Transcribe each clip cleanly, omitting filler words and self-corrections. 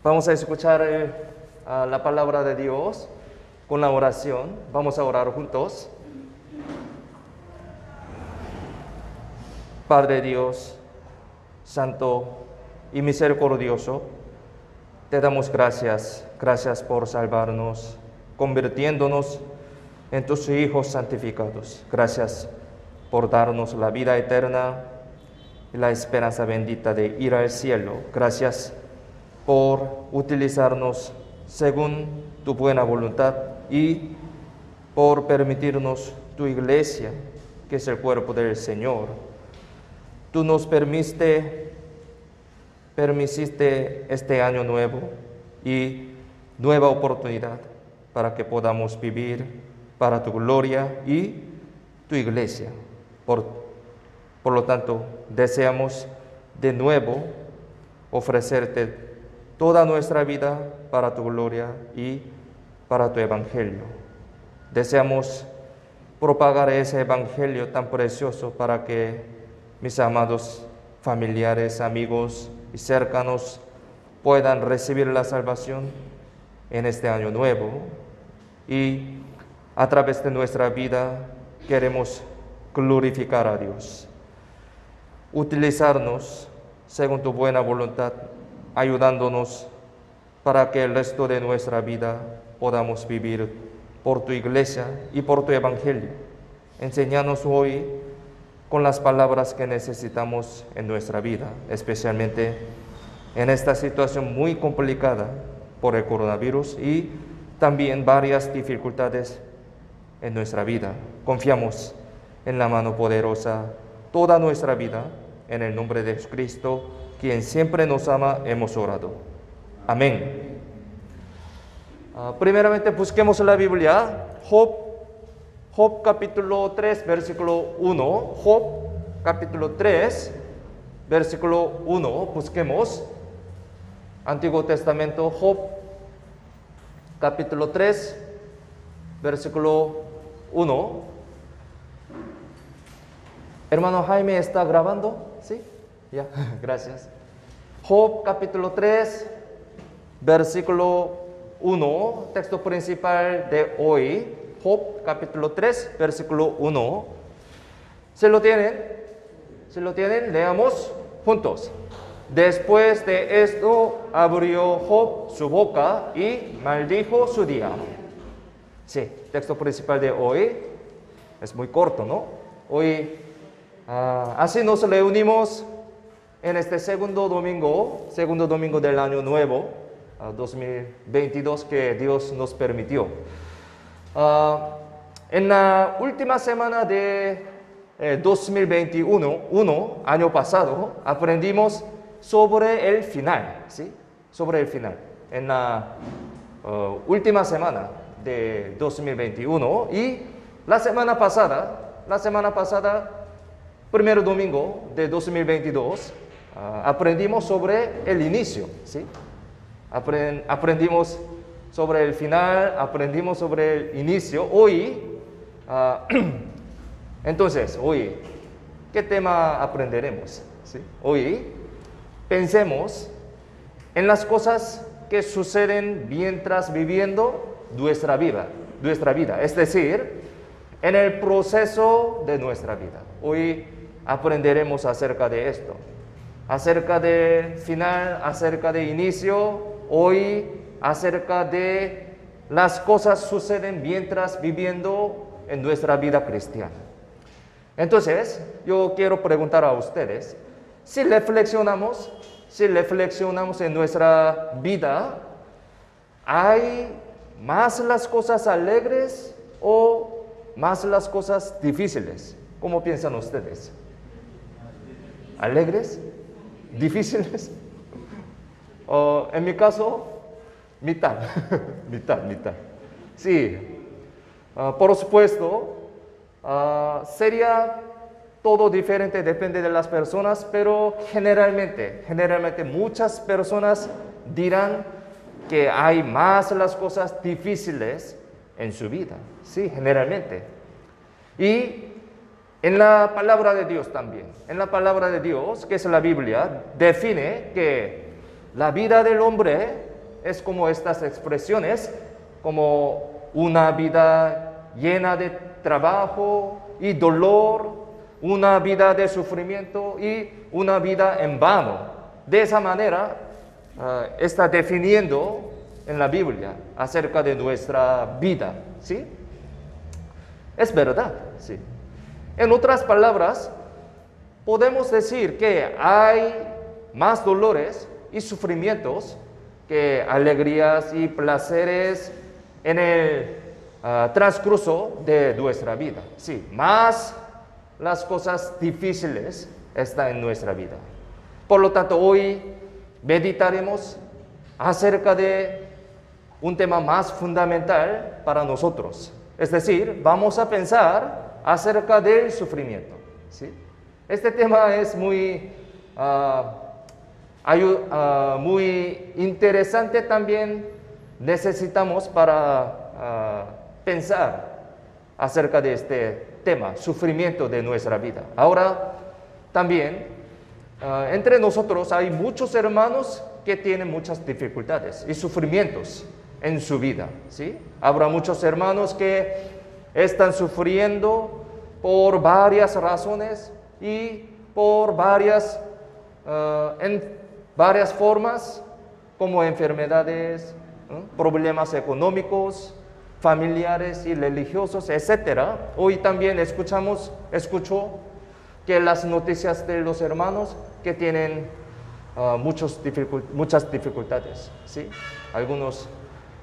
Vamos a escuchar la palabra de Dios con la oración. Vamos a orar juntos. Padre Dios, Santo y misericordioso, te damos gracias. Gracias por salvarnos, convirtiéndonos en tus hijos santificados. Gracias por darnos la vida eterna y la esperanza bendita de ir al cielo. Gracias por utilizarnos según tu buena voluntad y por permitirnos tu iglesia, que es el cuerpo del Señor. Tú nos permitiste este año nuevo y nueva oportunidad para que podamos vivir para tu gloria y tu iglesia. Por lo tanto, deseamos de nuevo ofrecerte toda nuestra vida para tu gloria y para tu evangelio. Deseamos propagar ese evangelio tan precioso para que mis amados familiares, amigos y cercanos puedan recibir la salvación en este año nuevo. Y a través de nuestra vida queremos glorificar a Dios. Utilizarnos según tu buena voluntad, ayudándonos para que el resto de nuestra vida podamos vivir por tu iglesia y por tu evangelio. Enséñanos hoy con las palabras que necesitamos en nuestra vida, especialmente en esta situación muy complicada por el coronavirus y también varias dificultades en nuestra vida. Confiamos en la mano poderosa toda nuestra vida. En el nombre de Jesucristo, quien siempre nos ama, hemos orado. Amén. Primeramente busquemos la Biblia, Job capítulo 3, versículo 1. Job capítulo 3, versículo 1. Busquemos Antiguo Testamento, Job capítulo 3, versículo 1. Hermano Jaime, ¿está grabando? ¿Sí? Ya, gracias. Job capítulo 3, versículo 1, texto principal de hoy. Job capítulo 3, versículo 1. ¿Se lo tienen? ¿Se lo tienen? Leamos juntos. Después de esto abrió Job su boca y maldijo su día. Sí, texto principal de hoy. Es muy corto, ¿no? Hoy así nos reunimos en este segundo domingo del año nuevo, 2022, que Dios nos permitió. En la última semana de 2021, año pasado, aprendimos sobre el final, ¿sí? Sobre el final. En la última semana de 2021 y la semana pasada, primer domingo de 2022, aprendimos sobre el inicio, ¿sí? Aprendimos sobre el final, aprendimos sobre el inicio. Hoy, entonces, ¿qué tema aprenderemos? ¿Sí? Hoy, pensemos en las cosas que suceden mientras viviendo nuestra vida, es decir, en el proceso de nuestra vida. Hoy aprenderemos acerca de esto, acerca del final, acerca del inicio, hoy acerca de las cosas suceden mientras viviendo en nuestra vida cristiana. Entonces, yo quiero preguntar a ustedes, si reflexionamos en nuestra vida, ¿hay más las cosas alegres o más las cosas difíciles? ¿Cómo piensan ustedes? ¿Alegres? ¿Difíciles? En mi caso, mitad. mitad. Sí, por supuesto, sería todo diferente, depende de las personas, pero generalmente muchas personas dirán que hay más las cosas difíciles en su vida. Sí, generalmente. Y en la palabra de Dios también. En la palabra de Dios, que es la Biblia, define que la vida del hombre es como estas expresiones, como una vida llena de trabajo y dolor, una vida de sufrimiento y una vida en vano. De esa manera está definiendo en la Biblia acerca de nuestra vida, ¿sí? Es verdad, sí. En otras palabras, podemos decir que hay más dolores y sufrimientos que alegrías y placeres en el transcurso de nuestra vida. Sí, más las cosas difíciles están en nuestra vida. Por lo tanto, hoy meditaremos acerca de un tema más fundamental para nosotros. Es decir, vamos a pensar acerca del sufrimiento, ¿sí? Este tema es muy muy interesante también. Necesitamos para pensar acerca de este tema, sufrimiento de nuestra vida. Ahora, también, entre nosotros hay muchos hermanos que tienen muchas dificultades y sufrimientos en su vida, ¿sí? Habrá muchos hermanos que están sufriendo por varias razones y por en varias formas, como enfermedades, problemas económicos, familiares y religiosos, etc. Hoy también escucho que las noticias de los hermanos que tienen muchas dificultades, ¿sí? Algunos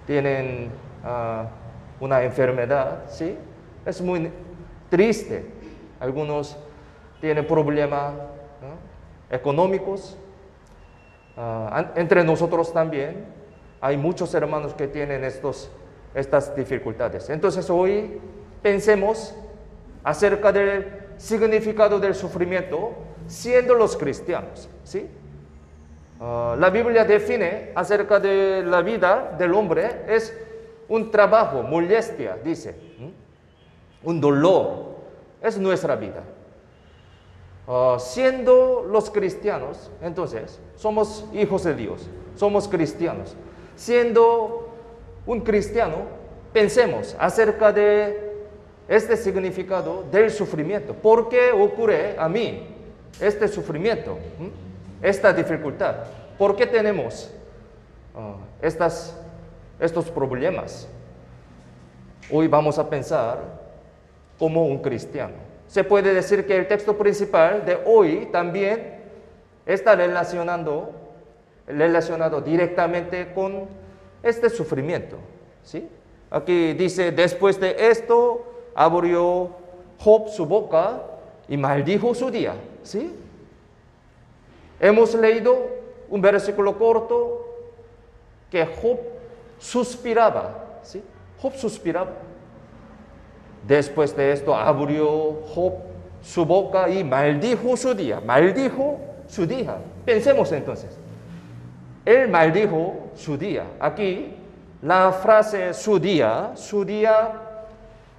tienen una enfermedad, ¿sí? Es muy triste. Algunos tienen problemas económicos. Entre nosotros también hay muchos hermanos que tienen estas dificultades. Entonces hoy pensemos acerca del significado del sufrimiento siendo los cristianos, ¿sí? La Biblia define acerca de la vida del hombre es un trabajo, molestia, dice, un dolor, es nuestra vida. Siendo los cristianos, entonces, somos hijos de Dios, somos cristianos. Siendo un cristiano, pensemos acerca de este significado del sufrimiento. ¿Por qué ocurre a mí este sufrimiento, esta dificultad? ¿Por qué tenemos estos problemas? Hoy vamos a pensar como un cristiano. Se puede decir que el texto principal de hoy también está relacionado directamente con este sufrimiento, ¿sí? Aquí dice, después de esto, abrió Job su boca y maldijo su día, ¿sí? Hemos leído un versículo corto que Job suspiraba, ¿sí? Job suspiraba. Después de esto abrió Job su boca y maldijo su día. Maldijo su día. Pensemos entonces. Él maldijo su día. Aquí la frase su día,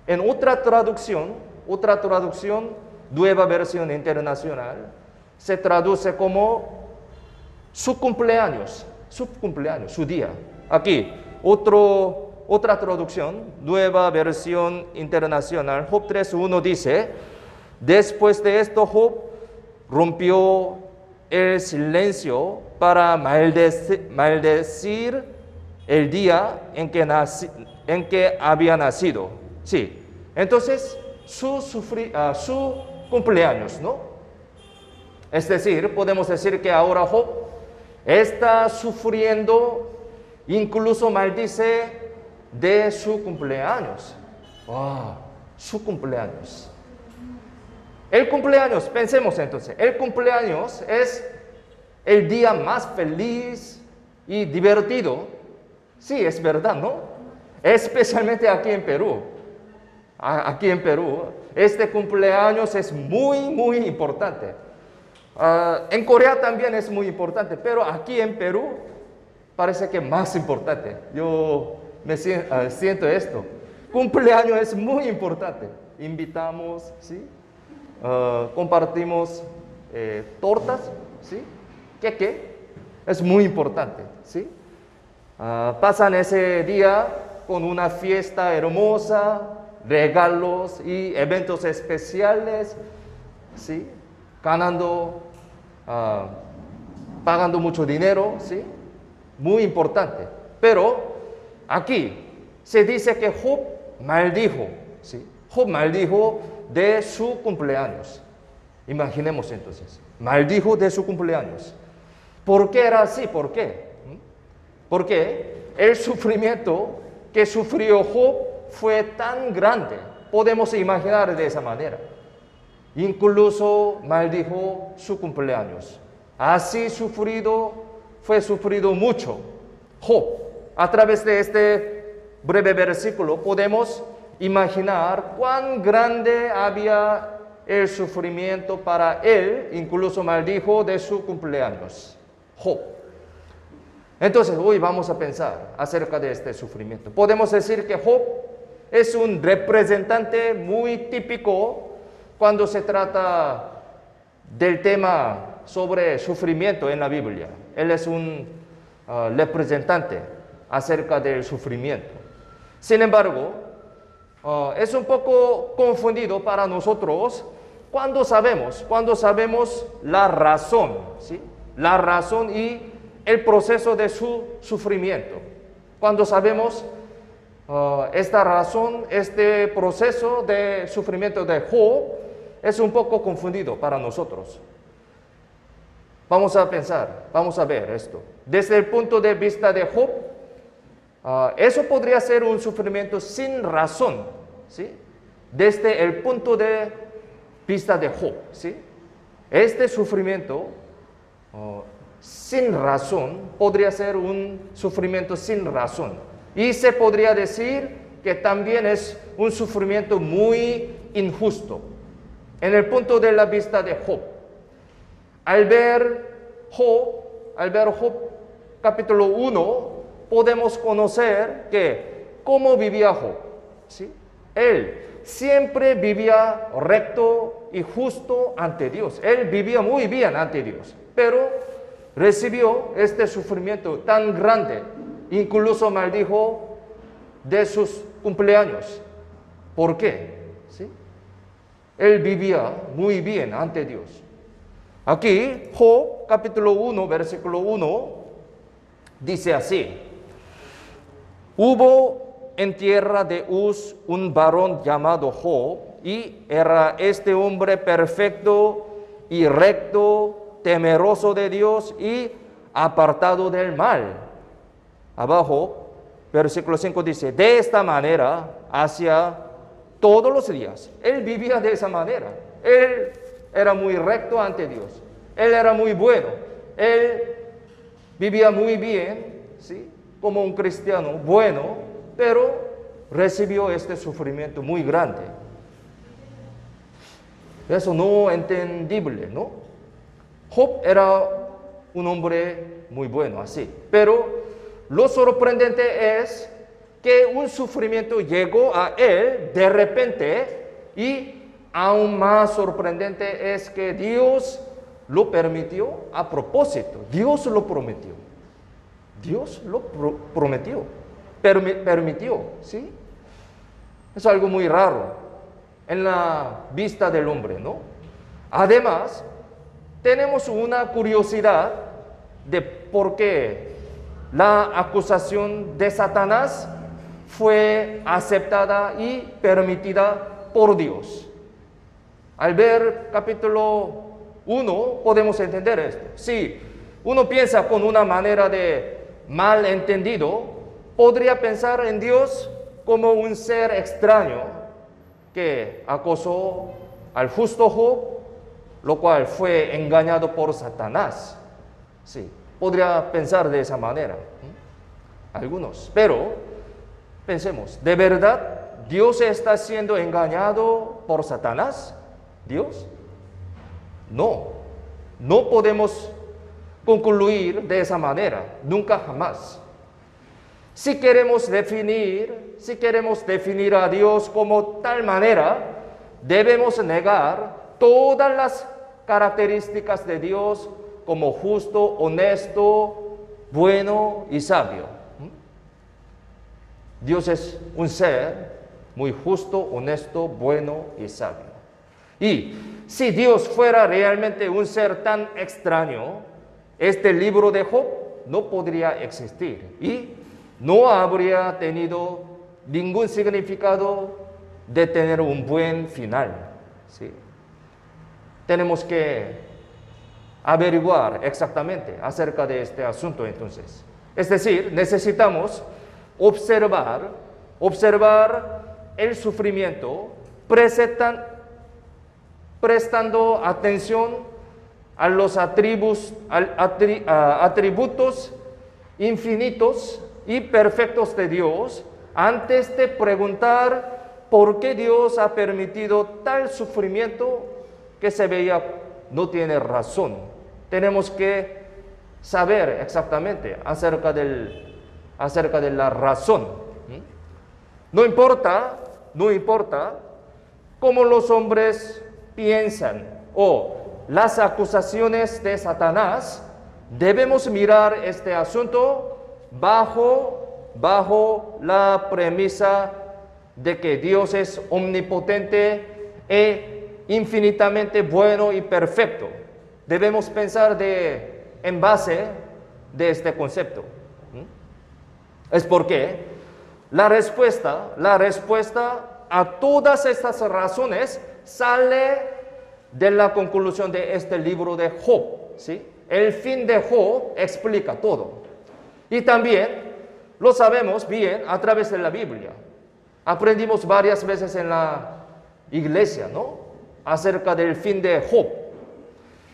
en otra traducción, nueva versión internacional, se traduce como su cumpleaños, su día. Aquí, otra traducción, nueva versión internacional, Job 3:1 dice, después de esto Job rompió el silencio para maldecir el día en que había nacido. Sí, entonces su cumpleaños, ¿no? Es decir, podemos decir que ahora Job está sufriendo, incluso maldice de su cumpleaños. Su cumpleaños. El cumpleaños, pensemos entonces, el cumpleaños es el día más feliz y divertido. Sí, es verdad, ¿no? Especialmente aquí en Perú. Aquí en Perú, este cumpleaños es muy, muy importante. En Corea también es muy importante, pero aquí en Perú parece que más importante. Yo me siento esto. Cumpleaños es muy importante. Invitamos, ¿sí? Compartimos tortas, ¿sí? ¿Qué? Es muy importante, ¿sí? pasan ese día con una fiesta hermosa, regalos y eventos especiales, ¿sí? Ganando, pagando mucho dinero, ¿sí? Muy importante. Pero aquí se dice que Job maldijo, ¿sí? Job maldijo de su cumpleaños. Imaginemos entonces, maldijo de su cumpleaños. ¿Por qué era así? ¿Por qué? Porque el sufrimiento que sufrió Job fue tan grande, podemos imaginar de esa manera. Incluso maldijo su cumpleaños. Así fue sufrido mucho Job. A través de este breve versículo podemos imaginar cuán grande había el sufrimiento para él, incluso maldijo de su cumpleaños, Job. Entonces, hoy vamos a pensar acerca de este sufrimiento. Podemos decir que Job es un representante muy típico cuando se trata del tema sobre sufrimiento en la Biblia. Él es un representante acerca del sufrimiento. Sin embargo, es un poco confundido para nosotros cuando sabemos la razón, ¿sí? La razón y el proceso de su sufrimiento. Cuando sabemos esta razón, este proceso de sufrimiento de Job es un poco confundido para nosotros. Vamos a pensar, vamos a ver esto. Desde el punto de vista de Job, eso podría ser un sufrimiento sin razón, ¿sí? Desde el punto de vista de Job, ¿sí? Este sufrimiento sin razón podría ser un sufrimiento sin razón. Y se podría decir que también es un sufrimiento muy injusto. En el punto de la vista de Job. Al ver Job capítulo 1, podemos conocer que cómo vivía Job, ¿sí? Él siempre vivía recto y justo ante Dios. Él vivía muy bien ante Dios, pero recibió este sufrimiento tan grande, incluso maldijo de sus cumpleaños. ¿Por qué? ¿Sí? Él vivía muy bien ante Dios. Aquí, Job, capítulo 1, versículo 1, dice así: Hubo en tierra de Uz un varón llamado Job, y era este hombre perfecto y recto, temeroso de Dios y apartado del mal. Abajo, versículo 5 dice: de esta manera hacia todos los días. Él vivía de esa manera. Él era muy recto ante Dios. Él era muy bueno. Él vivía muy bien, ¿sí? Como un cristiano bueno, pero recibió este sufrimiento muy grande. Eso no es entendible, ¿no? Job era un hombre muy bueno, así. Pero lo sorprendente es que un sufrimiento llegó a él de repente, y aún más sorprendente es que Dios lo permitió a propósito. Dios lo prometió. Dios lo prometió. Permitió, ¿sí? Es algo muy raro en la vista del hombre, ¿no? Además, tenemos una curiosidad de por qué la acusación de Satanás fue aceptada y permitida por Dios. Al ver capítulo 1 podemos entender esto. Si uno piensa con una manera de malentendido, podría pensar en Dios como un ser extraño que acosó al justo Job, lo cual fue engañado por Satanás. Sí, podría pensar de esa manera, algunos. Pero pensemos, ¿de verdad Dios está siendo engañado por Satanás? ¿Dios? No, no podemos concluir de esa manera, nunca jamás. Si queremos definir a Dios como tal manera, debemos negar todas las características de Dios como justo, honesto, bueno y sabio. Dios es un ser muy justo, honesto, bueno y sabio. Y si Dios fuera realmente un ser tan extraño, este libro de Job no podría existir y no habría tenido ningún significado de tener un buen final. ¿Sí? Tenemos que averiguar exactamente acerca de este asunto entonces. Es decir, necesitamos observar el sufrimiento, prestando atención a los atributos infinitos y perfectos de Dios antes de preguntar por qué Dios ha permitido tal sufrimiento que se veía no tiene razón. Tenemos que saber exactamente acerca de la razón. No importa cómo los hombres piensan o las acusaciones de Satanás, debemos mirar este asunto bajo la premisa de que Dios es omnipotente e infinitamente bueno y perfecto. Debemos pensar en base de este concepto. Es porque la respuesta a todas estas razones sale de la conclusión de este libro de Job, ¿sí? El fin de Job explica todo. Y también lo sabemos bien a través de la Biblia. Aprendimos varias veces en la iglesia, ¿no? Acerca del fin de Job.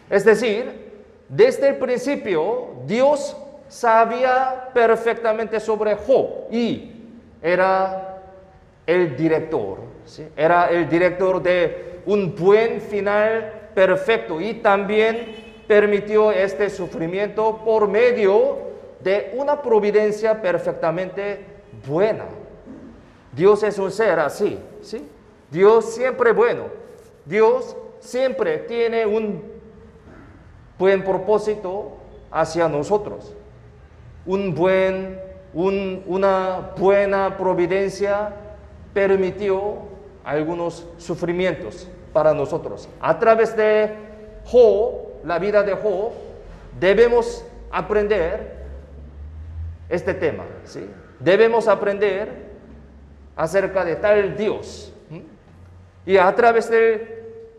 Es decir, desde el principio Dios sabía perfectamente sobre Job y era el director, ¿sí? Era el director de un buen final perfecto y también permitió este sufrimiento por medio de una providencia perfectamente buena. Dios es un ser así, ¿sí? Dios siempre bueno. Dios siempre tiene un buen propósito hacia nosotros. Una buena providencia permitió algunos sufrimientos para nosotros. A través de Job, la vida de Job, debemos aprender este tema, ¿sí? Debemos aprender acerca de tal Dios. Y a través del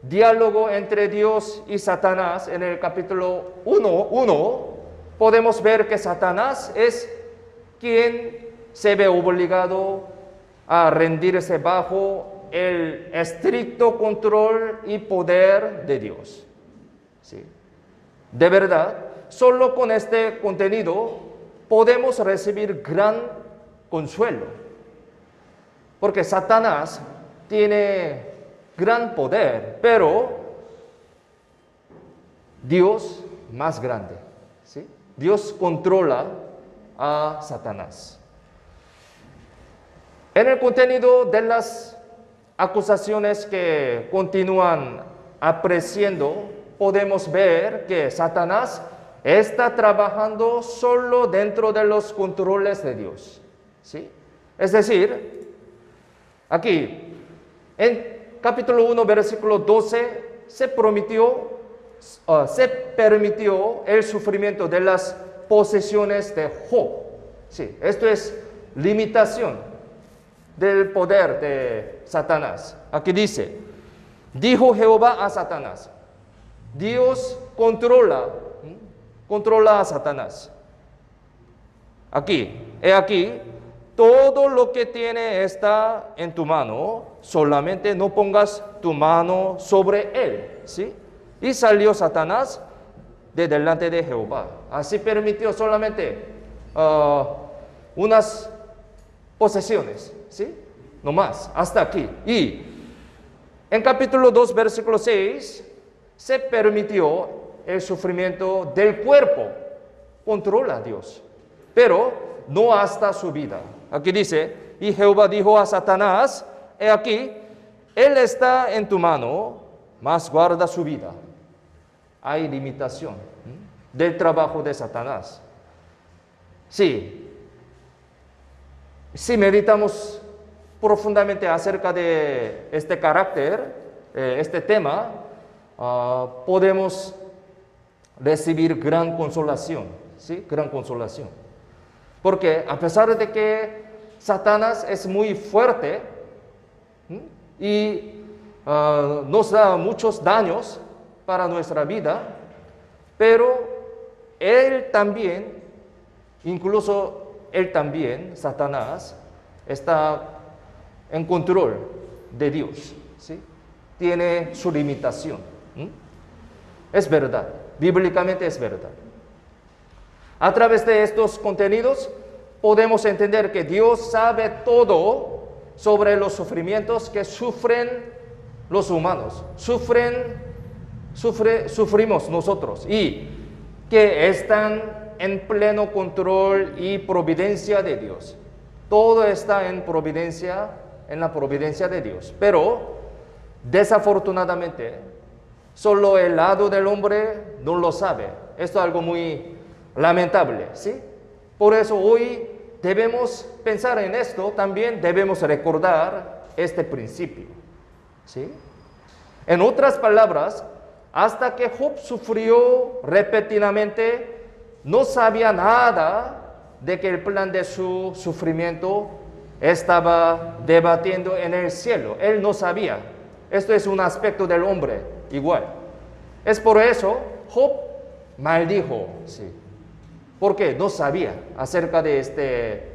diálogo entre Dios y Satanás, en el capítulo 1, podemos ver que Satanás es quien se ve obligado a rendirse bajo el estricto control y poder de Dios. ¿Sí? De verdad, solo con este contenido podemos recibir gran consuelo, porque Satanás tiene gran poder, pero Dios más grande, ¿sí? Dios controla a Satanás. En el contenido de las acusaciones que continúan apareciendo, podemos ver que Satanás está trabajando solo dentro de los controles de Dios, ¿sí? Es decir, aquí, en capítulo 1, versículo 12, se permitió el sufrimiento de las posesiones de Job. Sí, esto es limitación del poder de Satanás. Aquí dice, dijo Jehová a Satanás. Dios controla a Satanás. He aquí, todo lo que tiene está en tu mano, solamente no pongas tu mano sobre él, ¿sí? Y salió Satanás de delante de Jehová. Así permitió solamente unas posesiones, ¿sí? No más, hasta aquí. Y en capítulo 2, versículo 6, se permitió el sufrimiento del cuerpo. Controla a Dios, pero no hasta su vida. Aquí dice, y Jehová dijo a Satanás, he aquí, él está en tu mano, mas guarda su vida. Hay limitación del trabajo de Satanás. Sí, Si meditamos profundamente acerca de este carácter, este tema, podemos recibir gran consolación, ¿sí? Gran consolación. Porque a pesar de que Satanás es muy fuerte y nos da muchos daños para nuestra vida, pero él también, incluso él también, Satanás, está en control de Dios, ¿sí? Tiene su limitación. Es verdad, bíblicamente es verdad. A través de estos contenidos podemos entender que Dios sabe todo sobre los sufrimientos que sufren los humanos, sufrimos nosotros, y que están en pleno control y providencia de Dios. Todo está en la providencia de Dios. Pero desafortunadamente, solo el lado del hombre no lo sabe. Esto es algo muy lamentable, ¿sí? Por eso hoy debemos pensar en esto, también debemos recordar este principio, ¿sí? En otras palabras, hasta que Job sufrió repetidamente, no sabía nada de que el plan de su sufrimiento estaba debatiendo en el cielo. Él no sabía. Esto es un aspecto del hombre igual. Es por eso Job maldijo, sí, porque no sabía acerca de este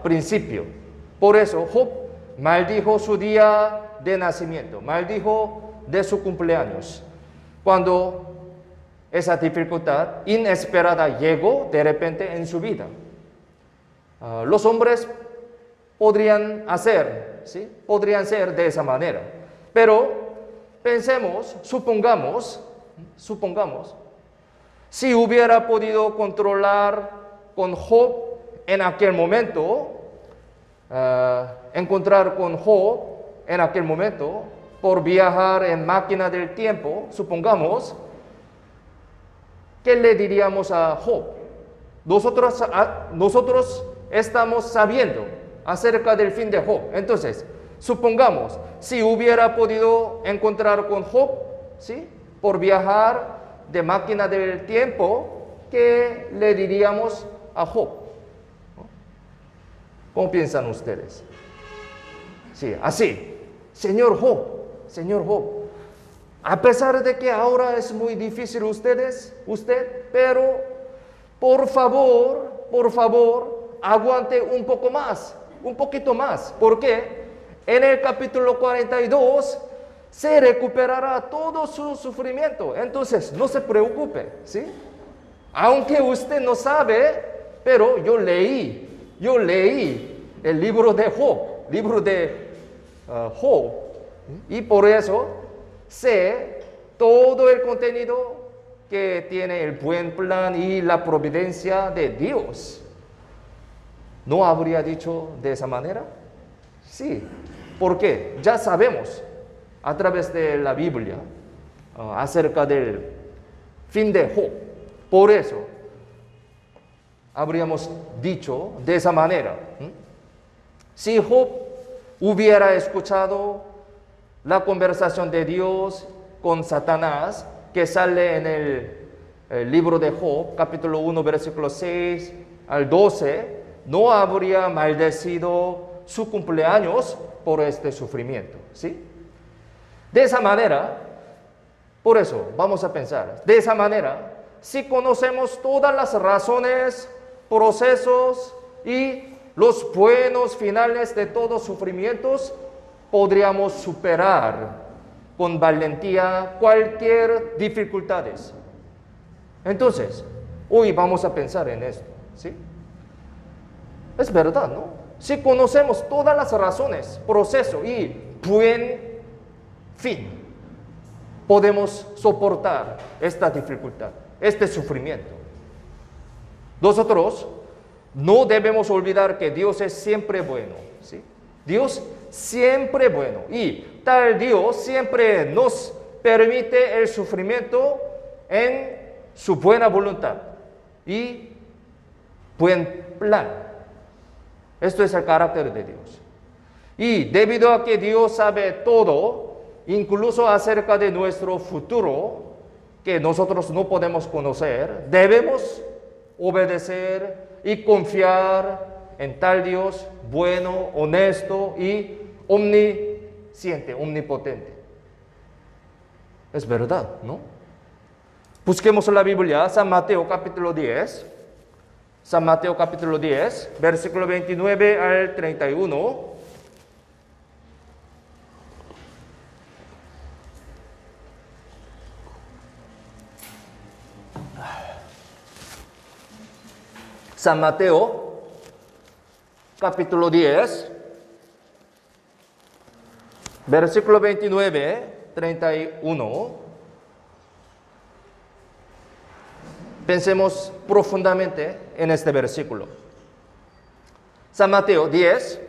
principio. Por eso Job maldijo su día de nacimiento, maldijo de su cumpleaños, cuando esa dificultad inesperada llegó de repente en su vida. Los hombres podrían hacer, ¿sí? Podrían ser de esa manera. Pero pensemos, supongamos, si hubiera podido controlar con Job en aquel momento, encontrar con Job en aquel momento, por viajar en máquina del tiempo, supongamos, ¿qué le diríamos a Job? Nosotros estamos sabiendo acerca del fin de Job. Entonces, supongamos, si hubiera podido encontrar con Job, ¿sí? Por viajar de máquina del tiempo, ¿qué le diríamos a Job? ¿Cómo piensan ustedes? Sí, así, Señor Job, a pesar de que ahora es muy difícil usted, pero por favor, aguante un poquito más, porque en el capítulo 42 se recuperará todo su sufrimiento. Entonces, no se preocupe, ¿sí? Aunque usted no sabe, pero yo leí el libro de Job, y por eso sé todo el contenido que tiene el buen plan y la providencia de Dios. ¿No habría dicho de esa manera? Sí, porque ya sabemos a través de la Biblia acerca del fin de Job. Por eso habríamos dicho de esa manera. Si Job hubiera escuchado la conversación de Dios con Satanás, que sale en el libro de Job, capítulo 1, versículo 6 al 12, no habría maldecido su cumpleaños por este sufrimiento, ¿sí? De esa manera, por eso vamos a pensar, de esa manera, si conocemos todas las razones, procesos y los buenos finales de todos sufrimientos, podríamos superar con valentía cualquier dificultades. Entonces, hoy vamos a pensar en esto, ¿sí? Es verdad, ¿no? Si conocemos todas las razones, proceso y buen fin, podemos soportar esta dificultad, este sufrimiento. Nosotros no debemos olvidar que Dios es siempre bueno, ¿sí? Dios siempre bueno, y tal Dios siempre nos permite el sufrimiento en su buena voluntad y buen plan. Esto es el carácter de Dios. Y debido a que Dios sabe todo, incluso acerca de nuestro futuro, que nosotros no podemos conocer, debemos obedecer y confiar en tal Dios bueno, honesto y omnisciente, omnipotente. Es verdad, ¿no? Busquemos la Biblia, San Mateo capítulo 10. San Mateo capítulo 10, versículo 29 al 31. San Mateo capítulo 10, versículo 29, 31. Pensemos profundamente en este versículo. San Mateo 10,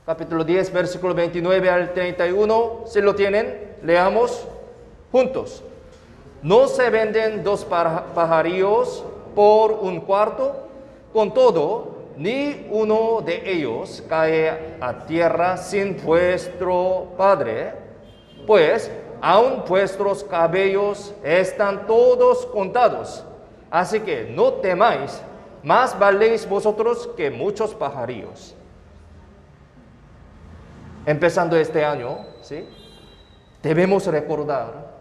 capítulo 10, versículo 29 al 31. Si lo tienen, leamos juntos. No se venden dos pajarillos por un cuarto, con todo, ni uno de ellos cae a tierra sin vuestro Padre, pues aun vuestros cabellos están todos contados. Así que no temáis, más valéis vosotros que muchos pajarillos. Empezando este año, ¿sí? Debemos recordar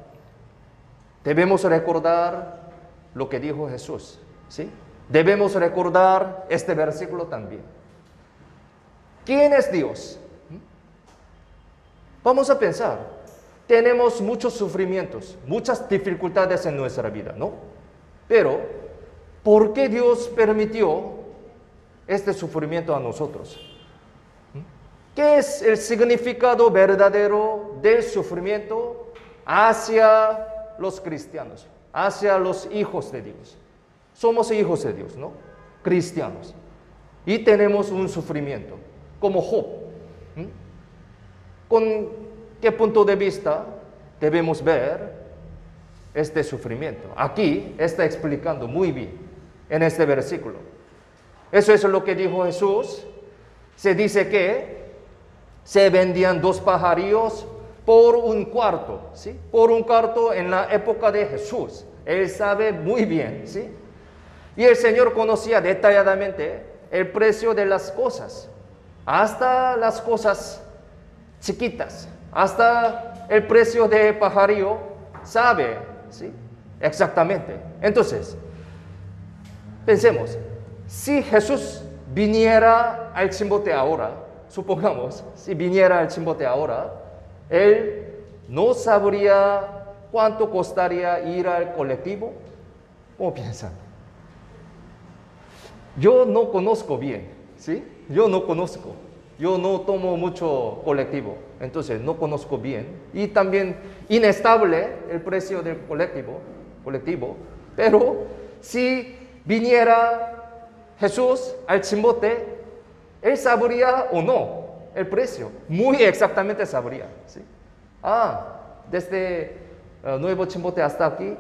lo que dijo Jesús, ¿sí? Debemos recordar este versículo también. ¿Quién es Dios? Vamos a pensar. Tenemos muchos sufrimientos, muchas dificultades en nuestra vida, ¿no? Pero, ¿por qué Dios permitió este sufrimiento a nosotros? ¿Qué es el significado verdadero del sufrimiento hacia los cristianos, hacia los hijos de Dios? Somos hijos de Dios, ¿no? Cristianos. Y tenemos un sufrimiento, como Job. ¿Con qué punto de vista debemos ver este sufrimiento? Aquí está explicando muy bien en este versículo. Eso es lo que dijo Jesús. Se dice que se vendían dos pajarillos por un cuarto, ¿sí? Por un cuarto en la época de Jesús. Él sabe muy bien, ¿sí? Y el Señor conocía detalladamente el precio de las cosas, hasta las cosas chiquitas, hasta el precio de pajarillo, sabe, ¿sí? Exactamente. Entonces, pensemos, si Jesús viniera al Chimbote ahora, supongamos, si viniera al Chimbote ahora, Él no sabría cuánto costaría ir al colectivo. ¿Cómo piensan? Yo no conozco bien, ¿sí? Yo no tomo mucho colectivo, entonces no conozco bien. Y también inestable el precio del colectivo. Pero si viniera Jesús al Chimbote, Él sabría o no el precio. Muy exactamente sabría, ¿sí? Desde Nuevo Chimbote hasta aquí,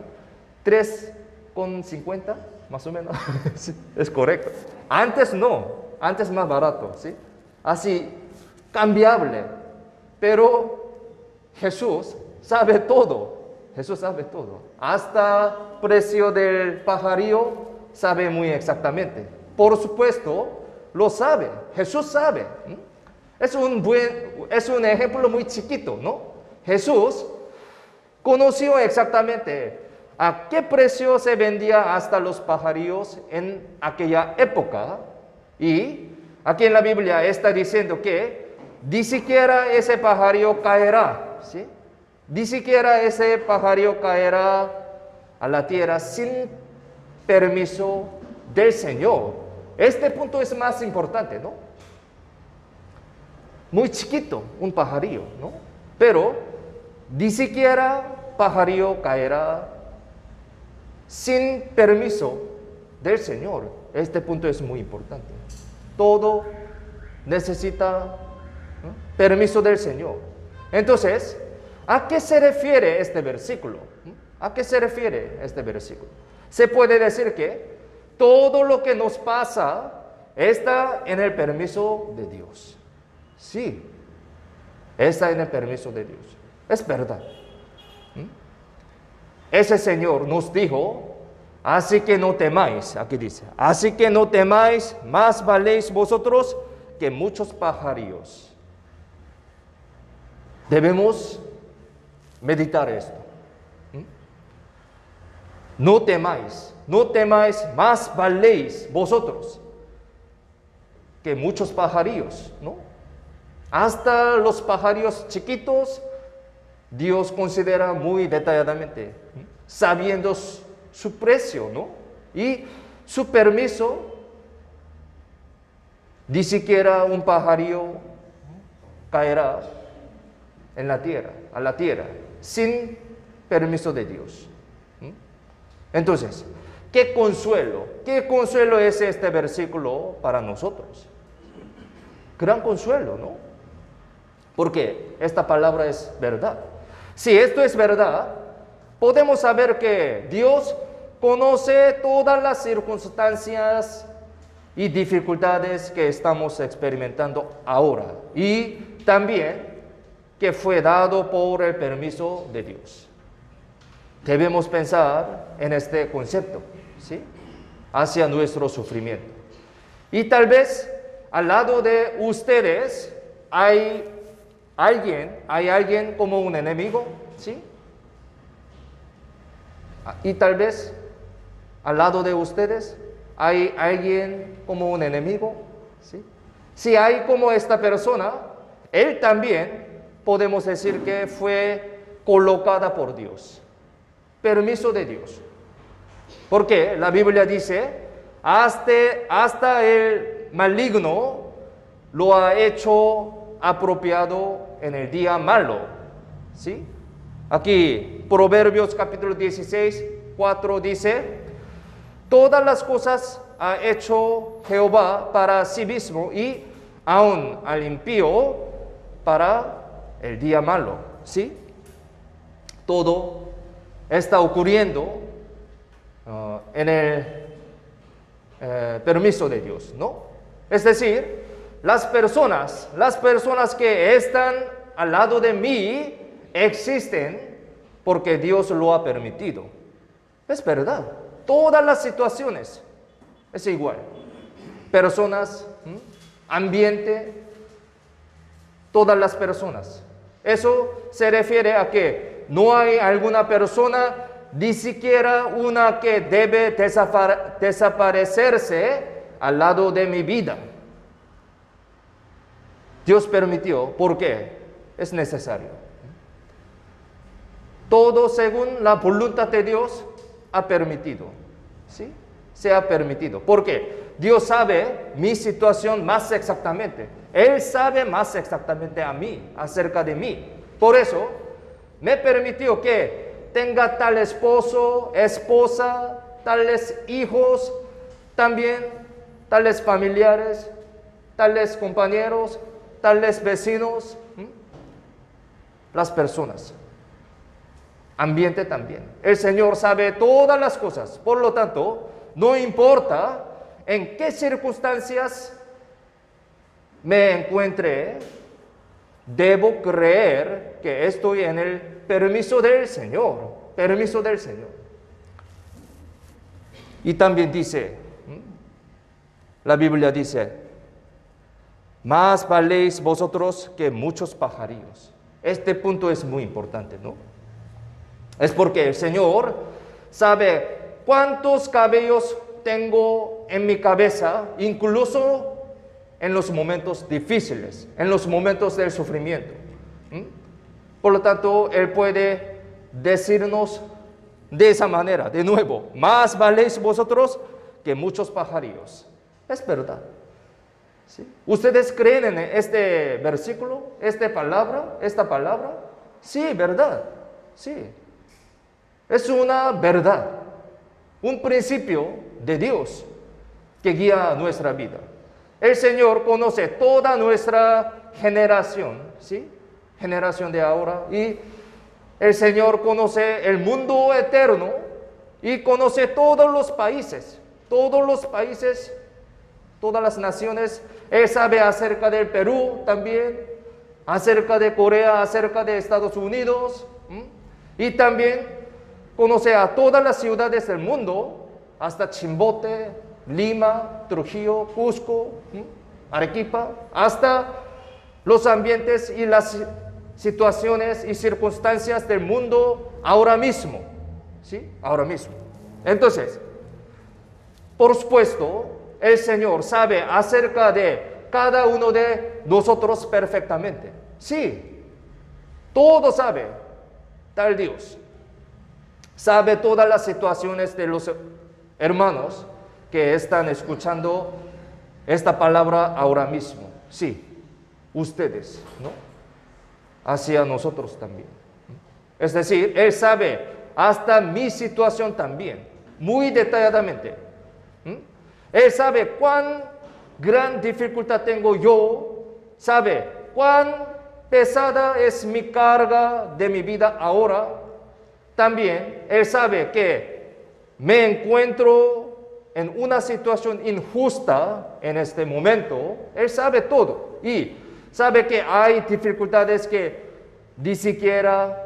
3,50 más o menos. Sí, es correcto. Antes no, antes más barato, ¿sí? Así, cambiable. Pero Jesús sabe todo. Jesús sabe todo. Hasta precio del pajarillo sabe muy exactamente. Por supuesto, lo sabe. Jesús sabe. Es un ejemplo muy chiquito, ¿no? Jesús conoció exactamente a qué precio se vendía hasta los pajarillos en aquella época. Y aquí en la Biblia está diciendo que ni siquiera ese pajarillo caerá, ¿sí? Ni siquiera ese pajarillo caerá a la tierra sin permiso del Señor. Este punto es más importante, ¿no? Muy chiquito, un pajarillo, ¿no? Pero ni siquiera pajarillo caerá sin permiso del Señor. Este punto es muy importante. Todo necesita permiso del Señor. Entonces, ¿a qué se refiere este versículo? ¿A qué se refiere este versículo? Se puede decir que todo lo que nos pasa está en el permiso de Dios. Sí, está en el permiso de Dios. Es verdad. Ese Señor nos dijo, así que no temáis, aquí dice, así que no temáis, más valéis vosotros que muchos pajarillos. Debemos meditar esto. No temáis, no temáis, más valéis vosotros que muchos pajarillos, ¿no? Hasta los pajarillos chiquitos, Dios considera muy detalladamente, sabiendo su precio, ¿no? Y su permiso, ni siquiera un pajarillo caerá en la tierra, a la tierra, sin permiso de Dios. Entonces, qué consuelo es este versículo para nosotros. Gran consuelo, ¿no? Porque esta palabra es verdad. Si esto es verdad, podemos saber que Dios conoce todas las circunstancias y dificultades que estamos experimentando ahora. Y también que fue dado por el permiso de Dios. Debemos pensar en este concepto, ¿sí? Hacia nuestro sufrimiento. Y tal vez al lado de ustedes hay alguien como un enemigo, ¿sí? Y tal vez al lado de ustedes hay alguien como un enemigo, ¿sí? Si hay como esta persona, él también podemos decir que fue colocada por Dios. Permiso de Dios. Porque la Biblia dice, hasta el maligno lo ha hecho apropiado en el día malo. ¿Sí? Aquí, Proverbios capítulo 16, 4 dice, todas las cosas ha hecho Jehová para sí mismo y aun al impío para el día malo. ¿Sí? Todo está ocurriendo en el permiso de Dios, ¿no? Es decir, las personas que están al lado de mí existen porque Dios lo ha permitido. Es verdad. Todas las situaciones es igual. Personas, ambiente, todas las personas. Eso se refiere a que no hay alguna persona, ni siquiera una que debe desaparecerse al lado de mi vida. Dios permitió, ¿por qué? Es necesario. Todo según la voluntad de Dios ha permitido. ¿Sí? Se ha permitido. ¿Por qué? Dios sabe mi situación más exactamente. Él sabe más exactamente a mí, acerca de mí. Por eso, me permitió que tenga tal esposo, esposa, tales hijos, también tales familiares, tales compañeros, tales vecinos, las personas, ambiente también. El Señor sabe todas las cosas, por lo tanto, no importa en qué circunstancias me encuentre, debo creer que estoy en el permiso del Señor, permiso del Señor. Y también dice, la Biblia dice, más valéis vosotros que muchos pajarillos. Este punto es muy importante, ¿no? Es porque el Señor sabe cuántos cabellos tengo en mi cabeza, incluso en los momentos difíciles, en los momentos del sufrimiento. Por lo tanto, Él puede decirnos de esa manera, de nuevo, más valéis vosotros que muchos pajarillos. Es verdad. ¿Sí? ¿Ustedes creen en este versículo, esta palabra? Sí, verdad. Sí. Es una verdad, un principio de Dios que guía nuestra vida. El Señor conoce toda nuestra generación, ¿sí? Generación de ahora. Y el Señor conoce el mundo eterno y conoce todos los países todas las naciones. Él sabe acerca del Perú también, acerca de Corea, acerca de Estados Unidos. Y también conoce a todas las ciudades del mundo, hasta Chimbote, Lima, Trujillo, Cusco, Arequipa, hasta los ambientes y las situaciones y circunstancias del mundo ahora mismo. ¿Sí? Ahora mismo. Entonces, por supuesto, el Señor sabe acerca de cada uno de nosotros perfectamente. Sí, todo sabe, tal Dios. Sabe todas las situaciones de los hermanos que están escuchando esta palabra ahora mismo. Sí, ustedes, ¿no? Hacia nosotros también. Es decir, Él sabe hasta mi situación también, muy detalladamente. Él sabe cuán gran dificultad tengo yo, sabe cuán pesada es mi carga de mi vida ahora. También Él sabe que me encuentro en una situación injusta en este momento. Él sabe todo y sabe que hay dificultades que ni siquiera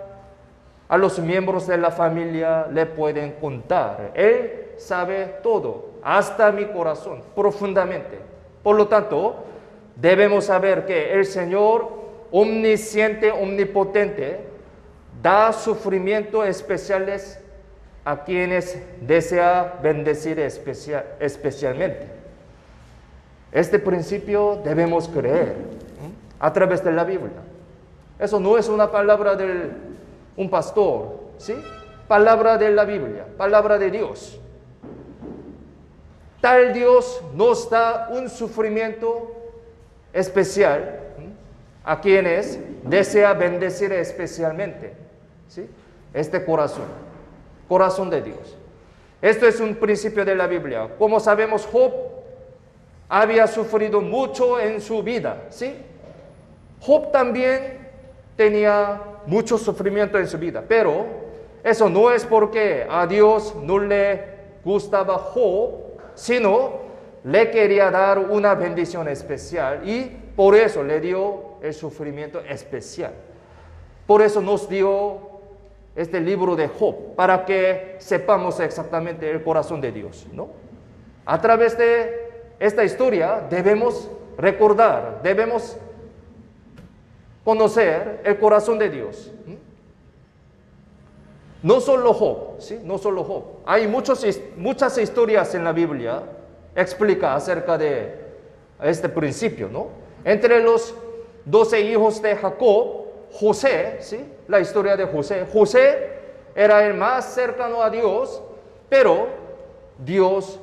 a los miembros de la familia le pueden contar. Él sabe todo, hasta mi corazón, profundamente. Por lo tanto, debemos saber que el Señor omnisciente, omnipotente, da sufrimientos especiales a quienes desea bendecir especialmente. Este principio debemos creer a través de la Biblia. Eso no es una palabra de un pastor, ¿sí? Palabra de la Biblia, palabra de Dios. Tal Dios nos da un sufrimiento especial a quienes desea bendecir especialmente, ¿sí? Este corazón de Dios. Esto es un principio de la Biblia. Como sabemos, Job había sufrido mucho en su vida, ¿sí? Job también tenía mucho sufrimiento en su vida, pero eso no es porque a Dios no le gustaba Job, sino le quería dar una bendición especial y por eso le dio el sufrimiento especial. Por eso nos dio este libro de Job, para que sepamos exactamente el corazón de Dios, ¿no? A través de esta historia debemos recordar, debemos conocer el corazón de Dios. No solo Job, ¿sí? No solo Job. Hay muchas historias en la Biblia que explican acerca de este principio, ¿no? Entre los 12 hijos de Jacob, José, ¿sí? La historia de José. José era el más cercano a Dios, pero Dios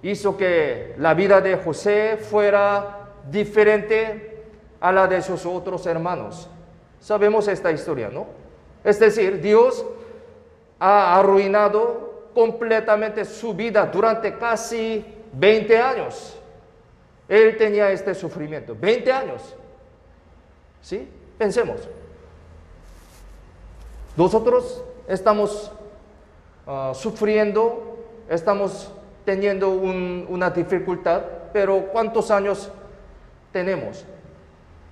hizo que la vida de José fuera diferente a la de sus otros hermanos. Sabemos esta historia, ¿no? Es decir, Dios ha arruinado completamente su vida durante casi 20 años. Él tenía este sufrimiento, 20 años. ¿Sí? Pensemos. Nosotros estamos sufriendo, estamos teniendo una dificultad, pero ¿cuántos años tenemos?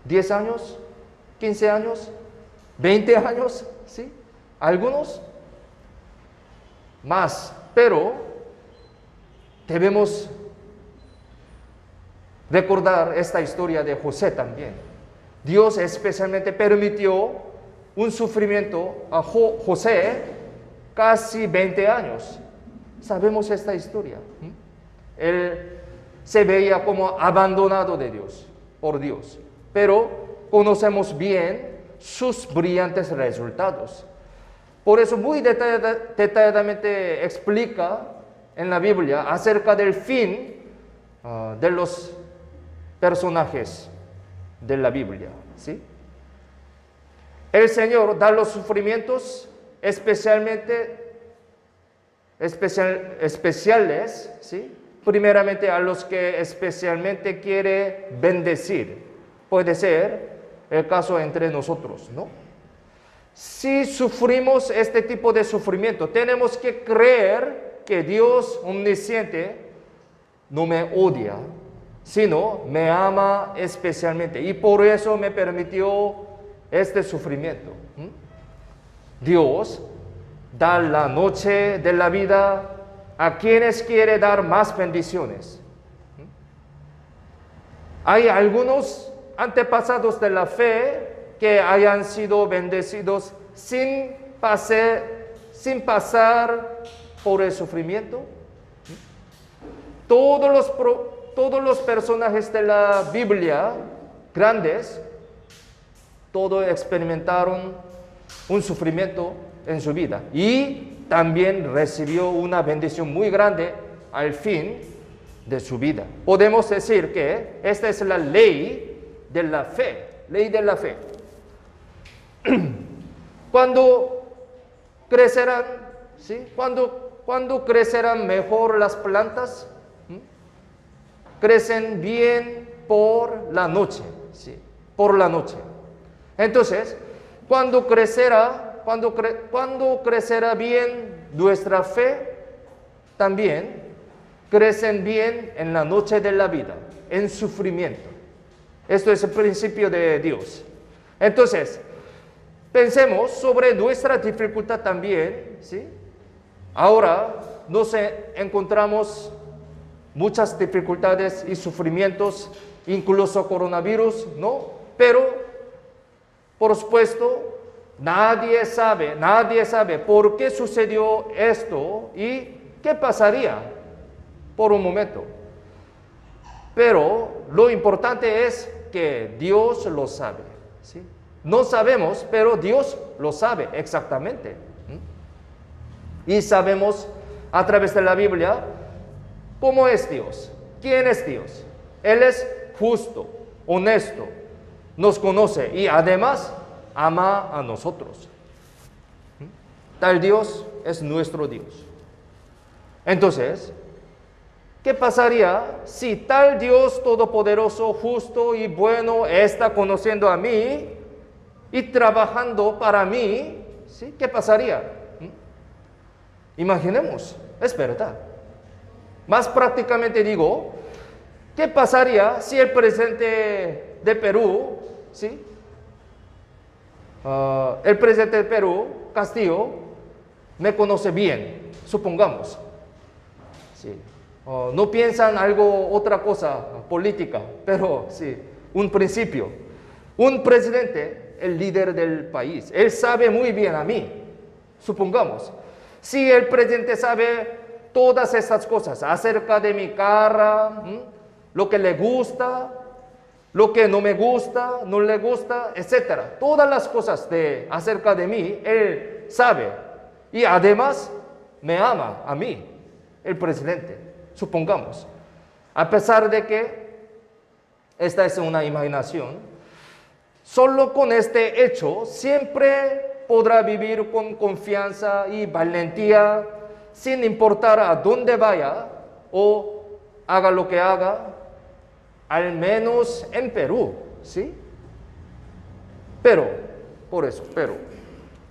¿10 años? ¿15 años? ¿20 años? ¿Sí? Algunos más, pero debemos recordar esta historia de José también. Dios especialmente permitió un sufrimiento a José casi 20 años. Sabemos esta historia. Él se veía como abandonado de Dios, por Dios, pero conocemos bien sus brillantes resultados. Por eso muy detalladamente explica en la Biblia acerca del fin de los personajes de la Biblia, ¿sí? El Señor da los sufrimientos especiales, ¿sí? Primeramente a los que especialmente quiere bendecir. Puede ser el caso entre nosotros, ¿no? Si sufrimos este tipo de sufrimiento, tenemos que creer que Dios omnisciente no me odia, sino me ama especialmente. Y por eso me permitió este sufrimiento. Dios da la noche de la vida a quienes quiere dar más bendiciones. Hay algunos antepasados de la fe que hayan sido bendecidos sin pasar por el sufrimiento. Todos los personajes de la Biblia grandes, todos experimentaron un sufrimiento en su vida y también recibió una bendición muy grande al fin de su vida. Podemos decir que esta es la ley de la fe, ley de la fe. Cuando crecerán, ¿sí? Cuando crecerán mejor las plantas, crecen bien por la noche, ¿sí? Por la noche. Entonces, cuando crecerá bien nuestra fe, también crecen bien en la noche de la vida, en sufrimiento. Esto es el principio de Dios. Entonces, pensemos sobre nuestra dificultad también, ¿sí? Ahora nos encontramos muchas dificultades y sufrimientos, incluso coronavirus, ¿no? Pero, por supuesto, nadie sabe por qué sucedió esto y qué pasaría por un momento. Pero lo importante es que Dios lo sabe, ¿sí? No sabemos, pero Dios lo sabe exactamente. Y sabemos a través de la Biblia cómo es Dios, quién es Dios. Él es justo, honesto, nos conoce y además ama a nosotros. Tal Dios es nuestro Dios. Entonces, ¿qué pasaría si tal Dios todopoderoso, justo y bueno está conociendo a mí y trabajando para mí? ¿Sí? ¿Qué pasaría? Imaginemos, es verdad. Más prácticamente digo, ¿qué pasaría si el presidente de Perú, ¿sí? El presidente de Perú, Castillo, me conoce bien, supongamos? ¿Sí? No piensan otra cosa política, pero sí, un principio. Un presidente, el líder del país, él sabe muy bien a mí, supongamos. Si el presidente sabe todas estas cosas acerca de mi cara, lo que le gusta, lo que no me gusta, no le gusta, etcétera. Todas las cosas acerca de mí, él sabe. Y además me ama a mí, el presidente, supongamos. A pesar de que esta es una imaginación, solo con este hecho siempre podrá vivir con confianza y valentía, sin importar a dónde vaya o haga lo que haga, al menos en Perú, ¿sí? Pero,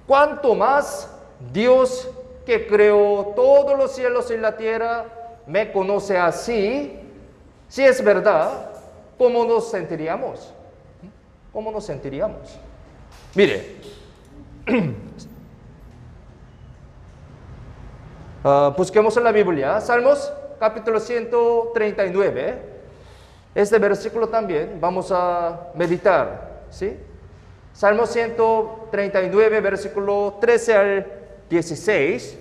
cuanto más Dios que creó todos los cielos y la tierra me conoce así, si es verdad, ¿cómo nos sentiríamos? ¿Cómo nos sentiríamos? Mire, busquemos en la Biblia, Salmos capítulo 139. Este versículo también vamos a meditar, ¿sí? Salmos 139, versículo 13 al 16.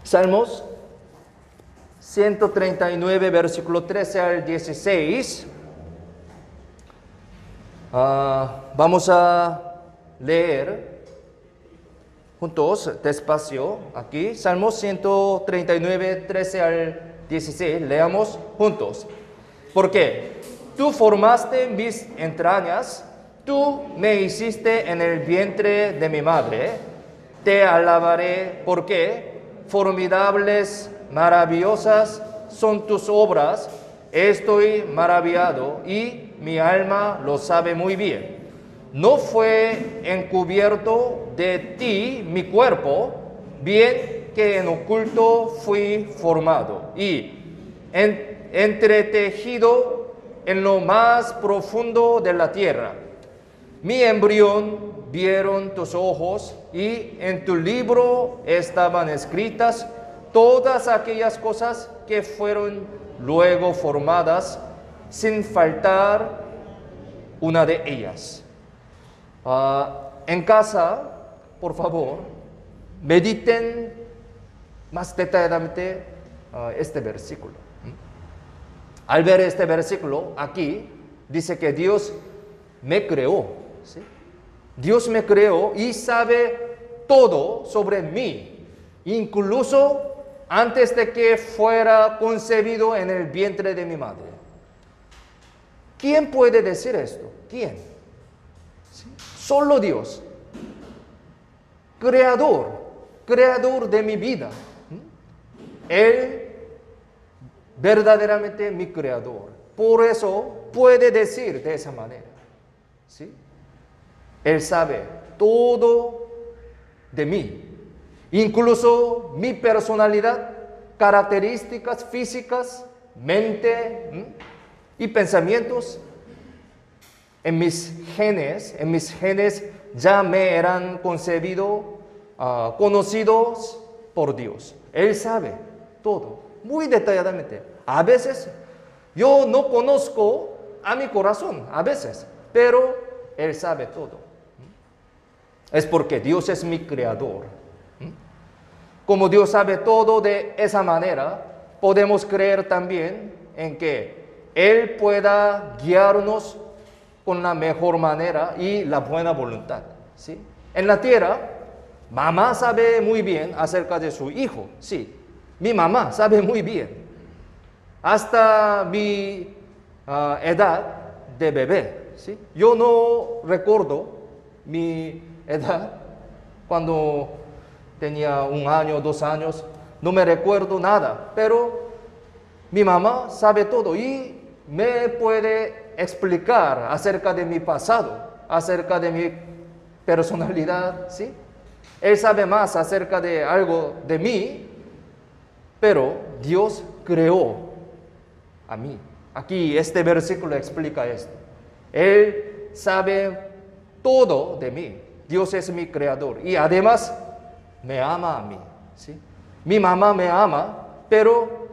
Salmos 139, versículo 13 al 16. Vamos a leer juntos, despacio, aquí. Salmos 139, 13 al 16. Leamos juntos. Porque tú formaste mis entrañas, tú me hiciste en el vientre de mi madre. Te alabaré porque formidables maravillosas son tus obras, estoy maravillado y mi alma lo sabe muy bien. No fue encubierto de ti mi cuerpo, bien que en oculto fui formado y entretejido en lo más profundo de la tierra. Mi embrión vieron tus ojos y en tu libro estaban escritas todas aquellas cosas que fueron luego formadas, sin faltar una de ellas. En casa, por favor, mediten más detalladamente este versículo. Al ver este versículo, aquí dice que Dios me creó, ¿sí? Dios me creó y sabe todo sobre mí, incluso antes de que fuera concebido en el vientre de mi madre. ¿Quién puede decir esto? ¿Quién? ¿Sí? Solo Dios, creador de mi vida. Él verdaderamente mi creador. Por eso puede decir de esa manera. ¿Sí? Él sabe todo de mí, incluso mi personalidad, características físicas, mente y pensamientos. En mis genes ya me eran concebidos, conocidos por Dios. Él sabe todo, muy detalladamente. A veces yo no conozco a mi corazón, a veces, pero Él sabe todo. Es porque Dios es mi creador. Como Dios sabe todo de esa manera, podemos creer también en que Él pueda guiarnos con la mejor manera y la buena voluntad. ¿Sí? En la tierra, mamá sabe muy bien acerca de su hijo. Sí, mi mamá sabe muy bien. Hasta mi edad de bebé. ¿Sí? Yo no recuerdo mi edad cuando tenía 1 año, 2 años. No me recuerdo nada, pero mi mamá sabe todo y me puede explicar acerca de mi pasado, acerca de mi personalidad, ¿sí? Él sabe más acerca de algo de mí, pero Dios creó a mí. Aquí este versículo explica esto. Él sabe todo de mí. Dios es mi creador y además me ama a mí, ¿sí? Mi mamá me ama, pero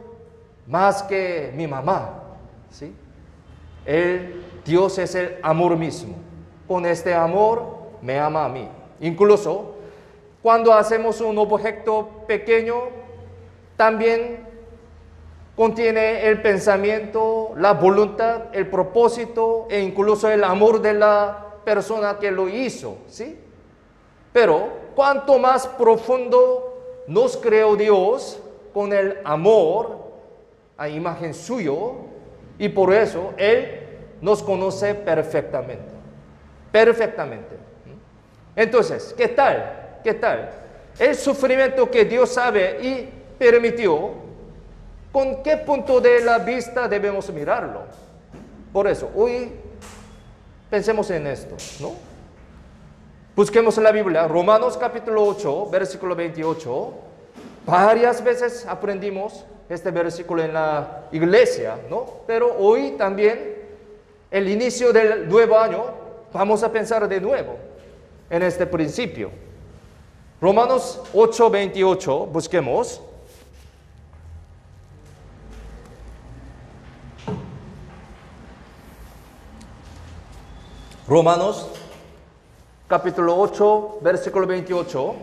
más que mi mamá, ¿sí? Dios es el amor mismo. Con este amor me ama a mí. Incluso cuando hacemos un objeto pequeño, también contiene el pensamiento, la voluntad, el propósito e incluso el amor de la persona que lo hizo, ¿sí? Pero cuanto más profundo nos creó Dios con el amor a imagen suyo, y por eso Él nos conoce perfectamente. Perfectamente. Entonces, ¿qué tal? ¿Qué tal? El sufrimiento que Dios sabe y permitió, ¿con qué punto de la vista debemos mirarlo? Por eso, hoy pensemos en esto, ¿no? Busquemos en la Biblia, Romanos capítulo 8, versículo 28. Varias veces aprendimos este versículo en la iglesia, ¿no? Pero hoy también, el inicio del nuevo año, vamos a pensar de nuevo en este principio. Romanos 8, 28, busquemos. Romanos capítulo 8, versículo 28.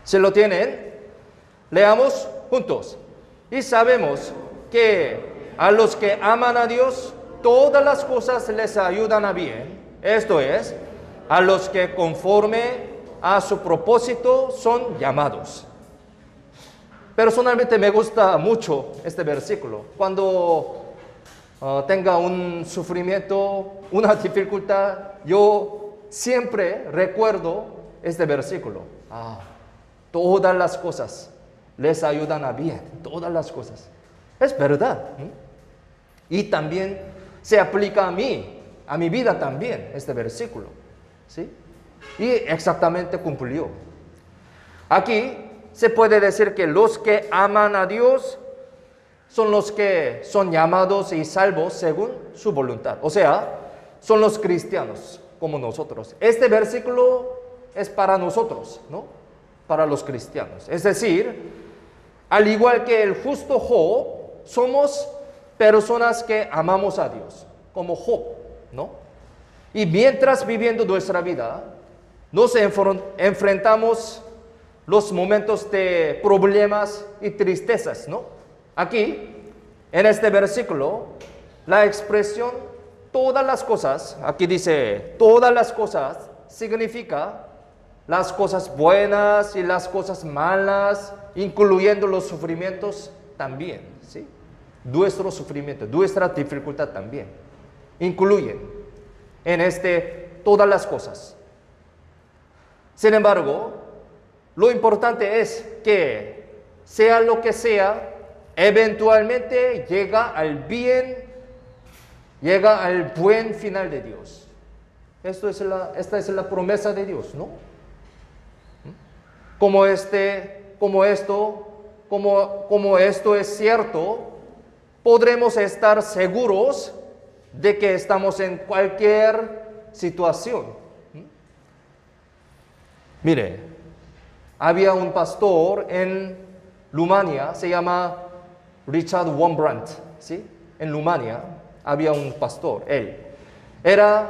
¿Se lo tienen? Leamos juntos. Y sabemos que a los que aman a Dios, todas las cosas les ayudan a bien. Esto es, a los que conforme a su propósito son llamados. Personalmente me gusta mucho este versículo. Cuando tenga un sufrimiento, una dificultad, yo siempre recuerdo este versículo. todas las cosas les ayudan a bien, todas las cosas. Es verdad. Y también se aplica a mi vida también, este versículo. ¿Sí? Y exactamente cumplió. Aquí se puede decir que los que aman a Dios son los que son llamados y salvos según su voluntad. O sea, son los cristianos como nosotros. Este versículo es para nosotros, ¿no? Para los cristianos. Es decir, al igual que el justo Job, somos personas que amamos a Dios, como Job, ¿no? Y mientras viviendo nuestra vida, nos enfrentamos los momentos de problemas y tristezas, ¿no? Aquí, en este versículo, la expresión todas las cosas, aquí dice todas las cosas, significa las cosas buenas y las cosas malas, incluyendo los sufrimientos también, ¿sí? Nuestro sufrimiento, nuestra dificultad también, incluyen en todas las cosas. Sin embargo, lo importante es que, sea lo que sea, eventualmente llega al buen final de Dios. Esta es la promesa de Dios, ¿no? Como esto es cierto, podremos estar seguros de que estamos en cualquier situación. Mire, había un pastor en Rumania, se llama Richard Wurmbrand, ¿sí? En Rumania había un pastor, él. Era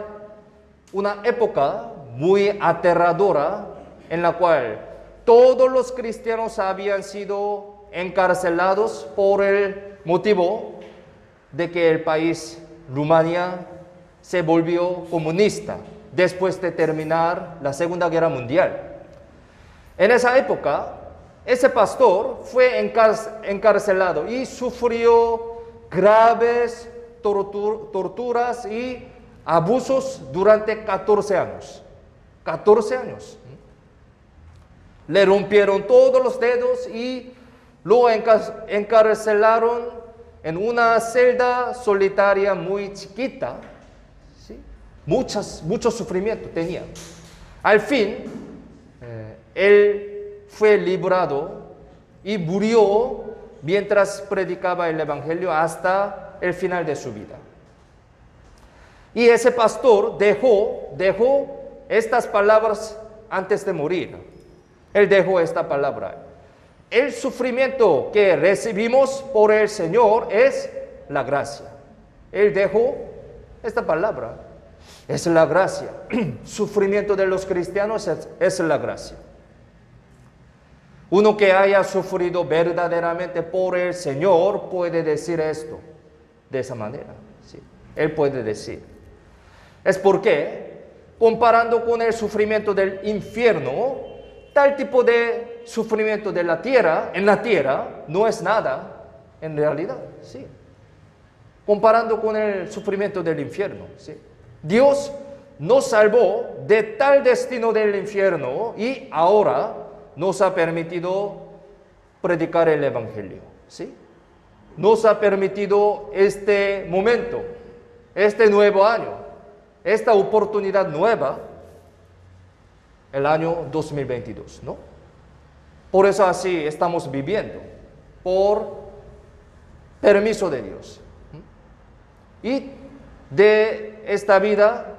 una época muy aterradora en la cual todos los cristianos habían sido encarcelados por el motivo de que el país, Rumania, se volvió comunista después de terminar la Segunda Guerra Mundial. En esa época, ese pastor fue encarcelado y sufrió graves torturas y abusos durante 14 años. 14 años. Le rompieron todos los dedos y lo encarcelaron en una celda solitaria muy chiquita. ¿Sí? Mucho sufrimiento tenía. Al fin, él fue librado y murió mientras predicaba el Evangelio hasta el final de su vida. Y ese pastor dejó estas palabras antes de morir. Él dejó esta palabra. El sufrimiento que recibimos por el Señor es la gracia. Él dejó esta palabra. Es la gracia. Sufrimiento de los cristianos es la gracia. Uno que haya sufrido verdaderamente por el Señor puede decir esto de esa manera. ¿Sí? Él puede decir. Es porque, comparando con el sufrimiento del infierno, tal tipo de sufrimiento en la tierra, no es nada en realidad. ¿Sí? Comparando con el sufrimiento del infierno. ¿Sí? Dios nos salvó de tal destino del infierno y ahora nos ha permitido predicar el Evangelio, ¿sí? Nos ha permitido este momento, este nuevo año, esta oportunidad nueva, el año 2022, ¿no? Por eso así estamos viviendo, por permiso de Dios. Y de esta vida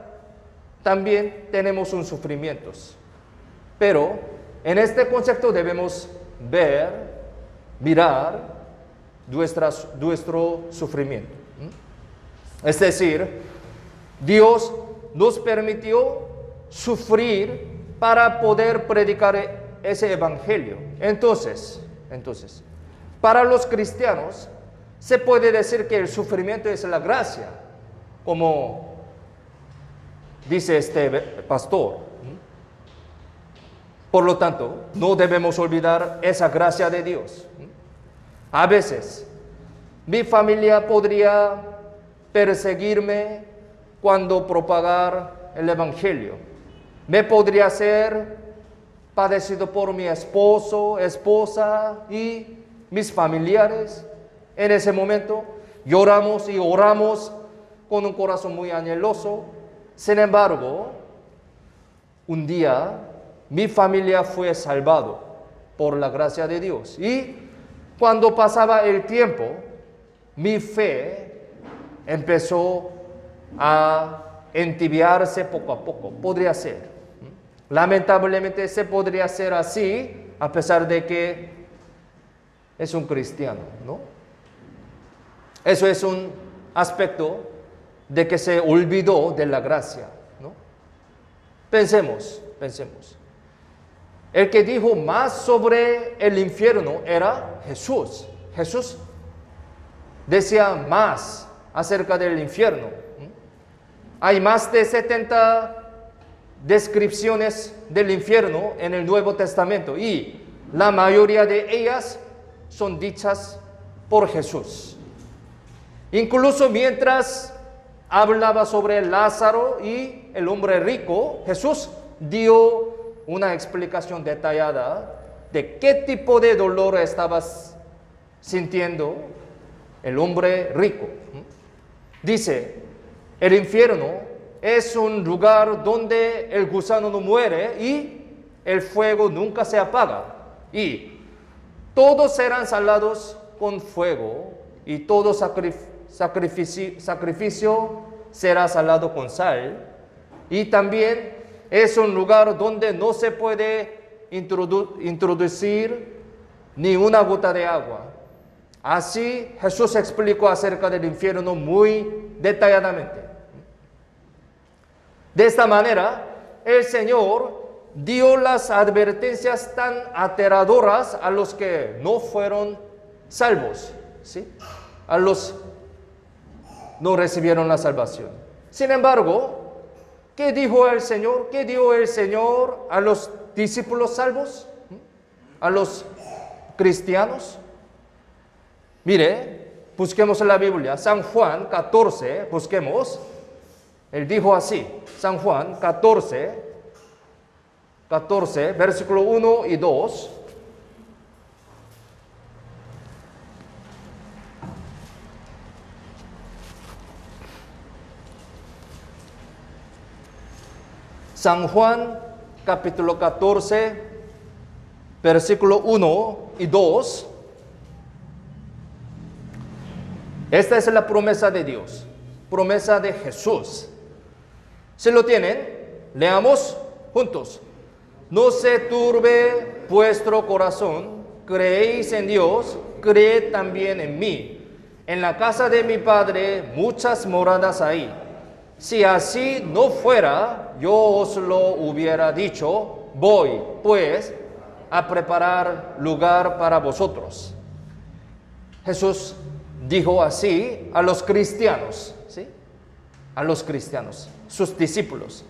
también tenemos un sufrimientos, pero en este concepto debemos mirar nuestro sufrimiento. Es decir, Dios nos permitió sufrir para poder predicar ese evangelio. Entonces, para los cristianos se puede decir que el sufrimiento es la gracia, como dice este pastor. Por lo tanto, no debemos olvidar esa gracia de Dios. A veces, mi familia podría perseguirme cuando propagar el evangelio. Me podría hacer padecido por mi esposo, esposa y mis familiares. En ese momento lloramos y oramos con un corazón muy anheloso. Sin embargo, un día mi familia fue salvado por la gracia de Dios. Y cuando pasaba el tiempo, mi fe empezó a entibiarse poco a poco. Podría ser. Lamentablemente se podría hacer así, a pesar de que es un cristiano, ¿no? Eso es un aspecto de que se olvidó de la gracia, ¿no? Pensemos. El que dijo más sobre el infierno era Jesús. Jesús decía más acerca del infierno. Hay más de 70 descripciones del infierno en el Nuevo Testamento y la mayoría de ellas son dichas por Jesús. Incluso mientras hablaba sobre Lázaro y el hombre rico, Jesús dio una explicación detallada de qué tipo de dolor estaba sintiendo el hombre rico. Dice, el infierno es un lugar donde el gusano no muere y el fuego nunca se apaga. Y todos serán salados con fuego y todo sacrificio será salado con sal. Y también es un lugar donde no se puede introducir ni una gota de agua. Así Jesús explicó acerca del infierno muy detalladamente. De esta manera, el Señor dio las advertencias tan aterradoras a los que no fueron salvos, ¿sí? A los no recibieron la salvación. Sin embargo, ¿qué dijo el Señor? ¿Qué dio el Señor a los discípulos salvos? ¿A los cristianos? Mire, busquemos en la Biblia, San Juan 14, busquemos. Él dijo así, San Juan 14, versículo 1 y 2. San Juan capítulo 14, versículo 1 y 2. Esta es la promesa de Dios, promesa de Jesús. Si lo tienen, leamos juntos. No se turbe vuestro corazón, creéis en Dios, creed también en mí. En la casa de mi Padre muchas moradas hay. Si así no fuera, yo os lo hubiera dicho. Voy, pues, a preparar lugar para vosotros. Jesús dijo así a los cristianos, ¿sí? A los cristianos, sus discípulos.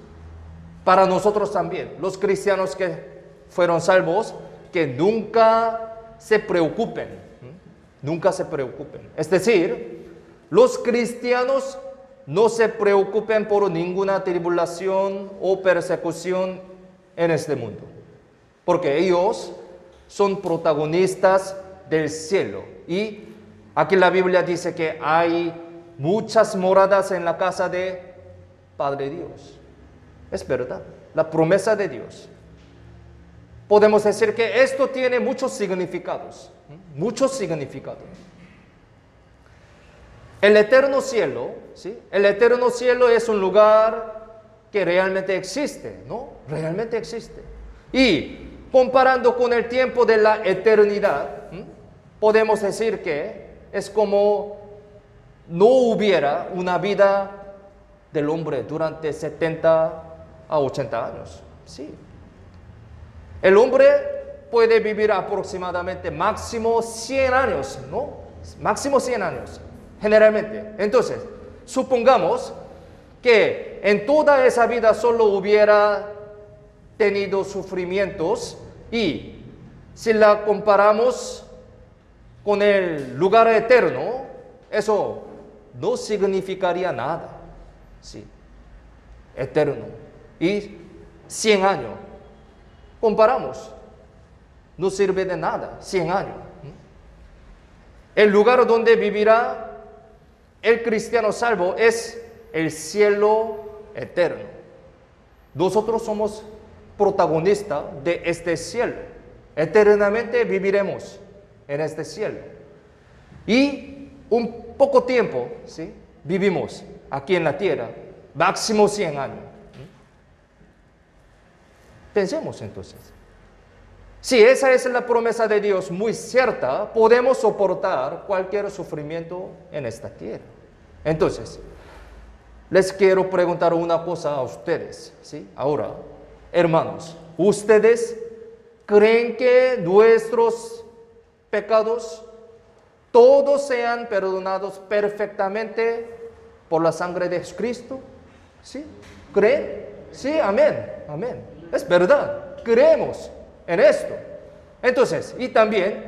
Para nosotros también, los cristianos que fueron salvos, que nunca se preocupen, nunca se preocupen. Es decir, los cristianos no se preocupen por ninguna tribulación o persecución en este mundo, porque ellos son protagonistas del cielo. Y aquí la Biblia dice que hay muchas moradas en la casa de Padre Dios. Es verdad, la promesa de Dios. Podemos decir que esto tiene muchos significados, muchos significados. El eterno cielo, ¿sí? El eterno cielo es un lugar que realmente existe, ¿no? Realmente existe. Y comparando con el tiempo de la eternidad, podemos decir que es como no hubiera una vida del hombre durante 70 a 80 años. Sí. El hombre puede vivir aproximadamente máximo 100 años, ¿no? Máximo 100 años, generalmente. Entonces, supongamos que en toda esa vida solo hubiera tenido sufrimientos y si la comparamos con el lugar eterno, eso no significaría nada. Sí, eterno. Y 100 años. comparamos. No sirve de nada, 100 años. El lugar donde vivirá el cristiano salvo es el cielo eterno. Nosotros somos protagonistas de este cielo. Eternamente viviremos en este cielo. Y un poco tiempo, ¿sí?, vivimos aquí en la tierra, máximo 100 años. Pensemos entonces. Si esa es la promesa de Dios muy cierta, podemos soportar cualquier sufrimiento en esta tierra. Entonces, les quiero preguntar una cosa a ustedes, ¿sí? Ahora, hermanos, ¿ustedes creen que nuestros pecados todos sean perdonados perfectamente por la sangre de Jesucristo? ¿Sí? ¿Creen? Sí, amén, amén. Es verdad, creemos en esto. Entonces, y también,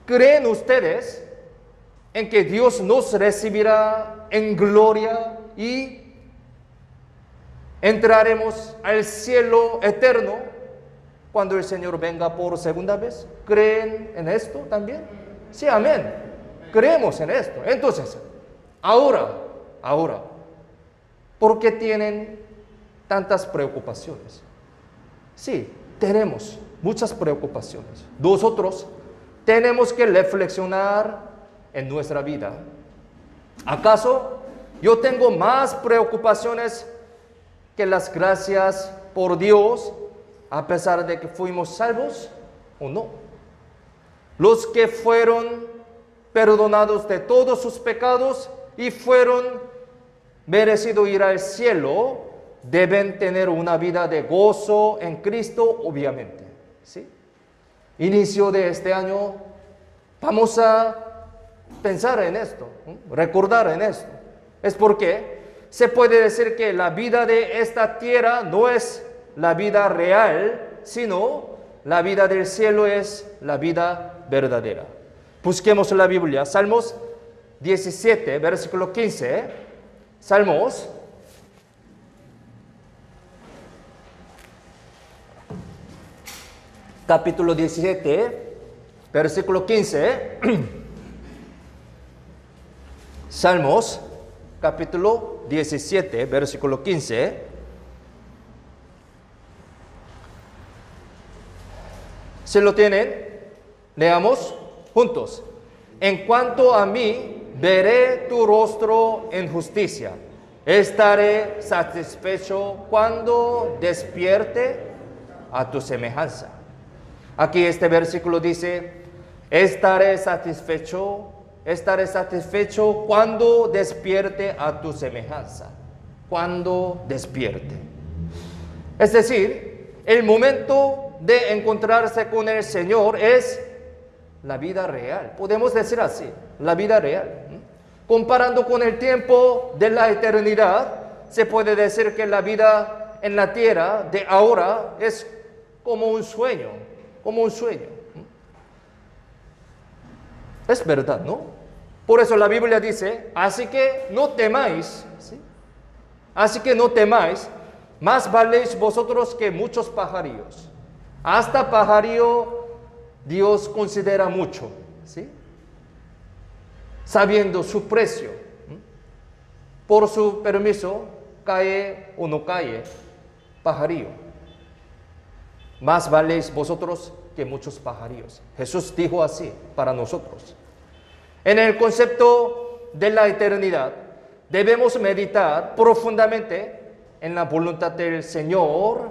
¿creen ustedes en que Dios nos recibirá en gloria y entraremos al cielo eterno cuando el Señor venga por segunda vez? ¿Creen en esto también? Sí, amén. Creemos en esto. Entonces, ahora, ¿por qué tienen tantas preocupaciones? Sí, tenemos muchas preocupaciones. Nosotros tenemos que reflexionar en nuestra vida. ¿Acaso yo tengo más preocupaciones que las gracias por Dios a pesar de que fuimos salvos o no? Los que fueron perdonados de todos sus pecados y fueron merecidos ir al cielo, deben tener una vida de gozo en Cristo, obviamente. ¿Sí? Inicio de este año, vamos a pensar en esto, recordar en esto. Es porque se puede decir que la vida de esta tierra no es la vida real, sino la vida del cielo es la vida verdadera. Busquemos la Biblia, Salmos 17, versículo 15. Salmos capítulo 17, versículo 15. Salmos capítulo 17, versículo 15. ¿Se lo tienen? Leamos juntos. En cuanto a mí, veré tu rostro en justicia. Estaré satisfecho cuando despierte a tu semejanza. Aquí este versículo dice, estaré satisfecho cuando despierte a tu semejanza. Cuando despierte. Es decir, el momento de encontrarse con el Señor es la vida real. Podemos decir así, la vida real. Comparando con el tiempo de la eternidad, se puede decir que la vida en la tierra de ahora es como un sueño, como un sueño. Es verdad, ¿no? Por eso la Biblia dice, así que no temáis, ¿sí? Así que no temáis, más valéis vosotros que muchos pajarillos. Hasta pajarillo Dios considera mucho, ¿sí? Sabiendo su precio. Por su permiso, cae o no cae pajarillo. Más valéis vosotros que muchos pajarillos. Jesús dijo así para nosotros. En el concepto de la eternidad, debemos meditar profundamente en la voluntad del Señor.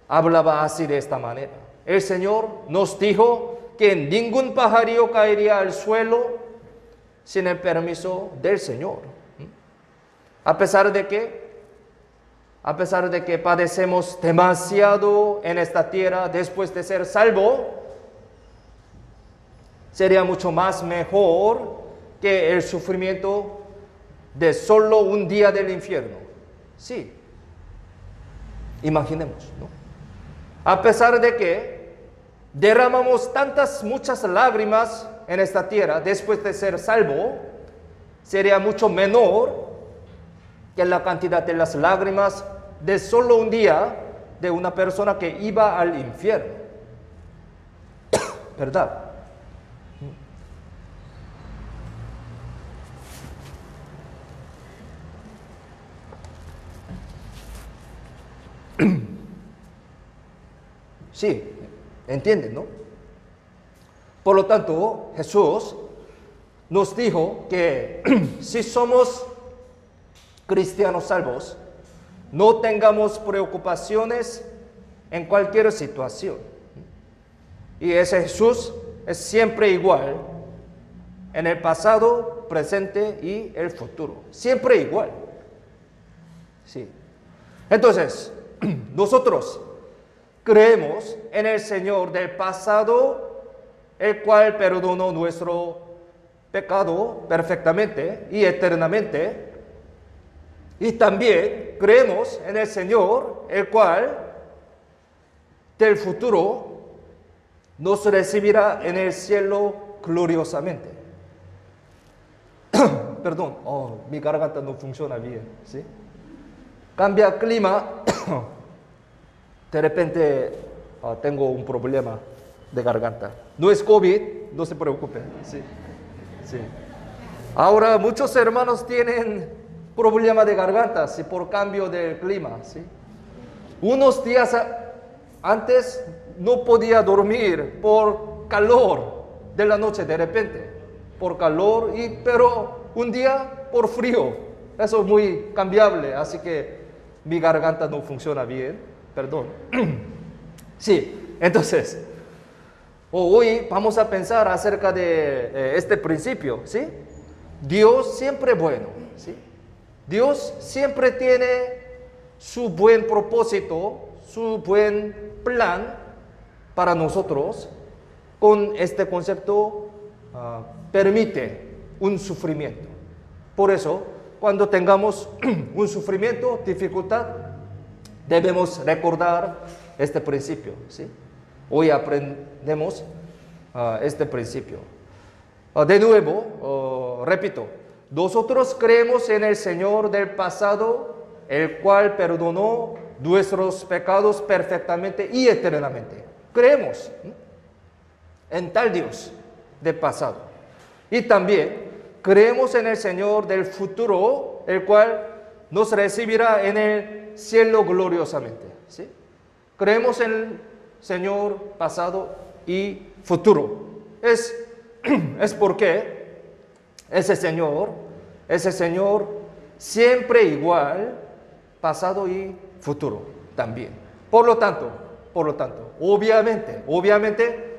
Hablaba así de esta manera. El Señor nos dijo que ningún pajarillo caería al suelo sin el permiso del Señor. A pesar de que padecemos demasiado en esta tierra después de ser salvo, sería mucho más mejor que el sufrimiento de solo un día del infierno. Sí. Imaginemos, ¿no? A pesar de que derramamos muchas lágrimas en esta tierra después de ser salvo, sería mucho menor que la cantidad de las lágrimas de solo un día de una persona que iba al infierno. ¿Verdad? Sí, entienden, ¿no? Por lo tanto, Jesús nos dijo que si somos cristianos salvos, no tengamos preocupaciones en cualquier situación. Y ese Jesús es siempre igual en el pasado, presente y el futuro. Siempre igual. Sí. Entonces, nosotros creemos en el Señor del pasado, el cual perdonó nuestro pecado perfectamente y eternamente. Y también creemos en el Señor, el cual del futuro nos recibirá en el cielo gloriosamente. Perdón, mi garganta no funciona bien, ¿sí? Cambia el clima, de repente tengo un problema de garganta. No es COVID, no se preocupen, ¿sí? Sí. Ahora muchos hermanos tienen problema de garganta, ¿sí? Por cambio del clima, ¿sí? Unos días antes no podía dormir por calor de la noche de repente, por calor, pero un día por frío. Eso es muy cambiable, así que mi garganta no funciona bien, perdón. Sí, entonces, hoy vamos a pensar acerca de este principio, ¿sí? Dios siempre bueno, ¿sí? Dios siempre tiene su buen propósito, su buen plan para nosotros. Con este concepto permite un sufrimiento. Por eso, cuando tengamos un sufrimiento, dificultad, debemos recordar este principio, ¿sí? Hoy aprendemos este principio. De nuevo, repito, nosotros creemos en el Señor del pasado, el cual perdonó nuestros pecados perfectamente y eternamente. Creemos en tal Dios del pasado. Y también creemos en el Señor del futuro, el cual nos recibirá en el cielo gloriosamente, ¿sí? Creemos en el Señor pasado y futuro. Es porque ese Señor siempre igual, pasado y futuro también. Por lo tanto, obviamente,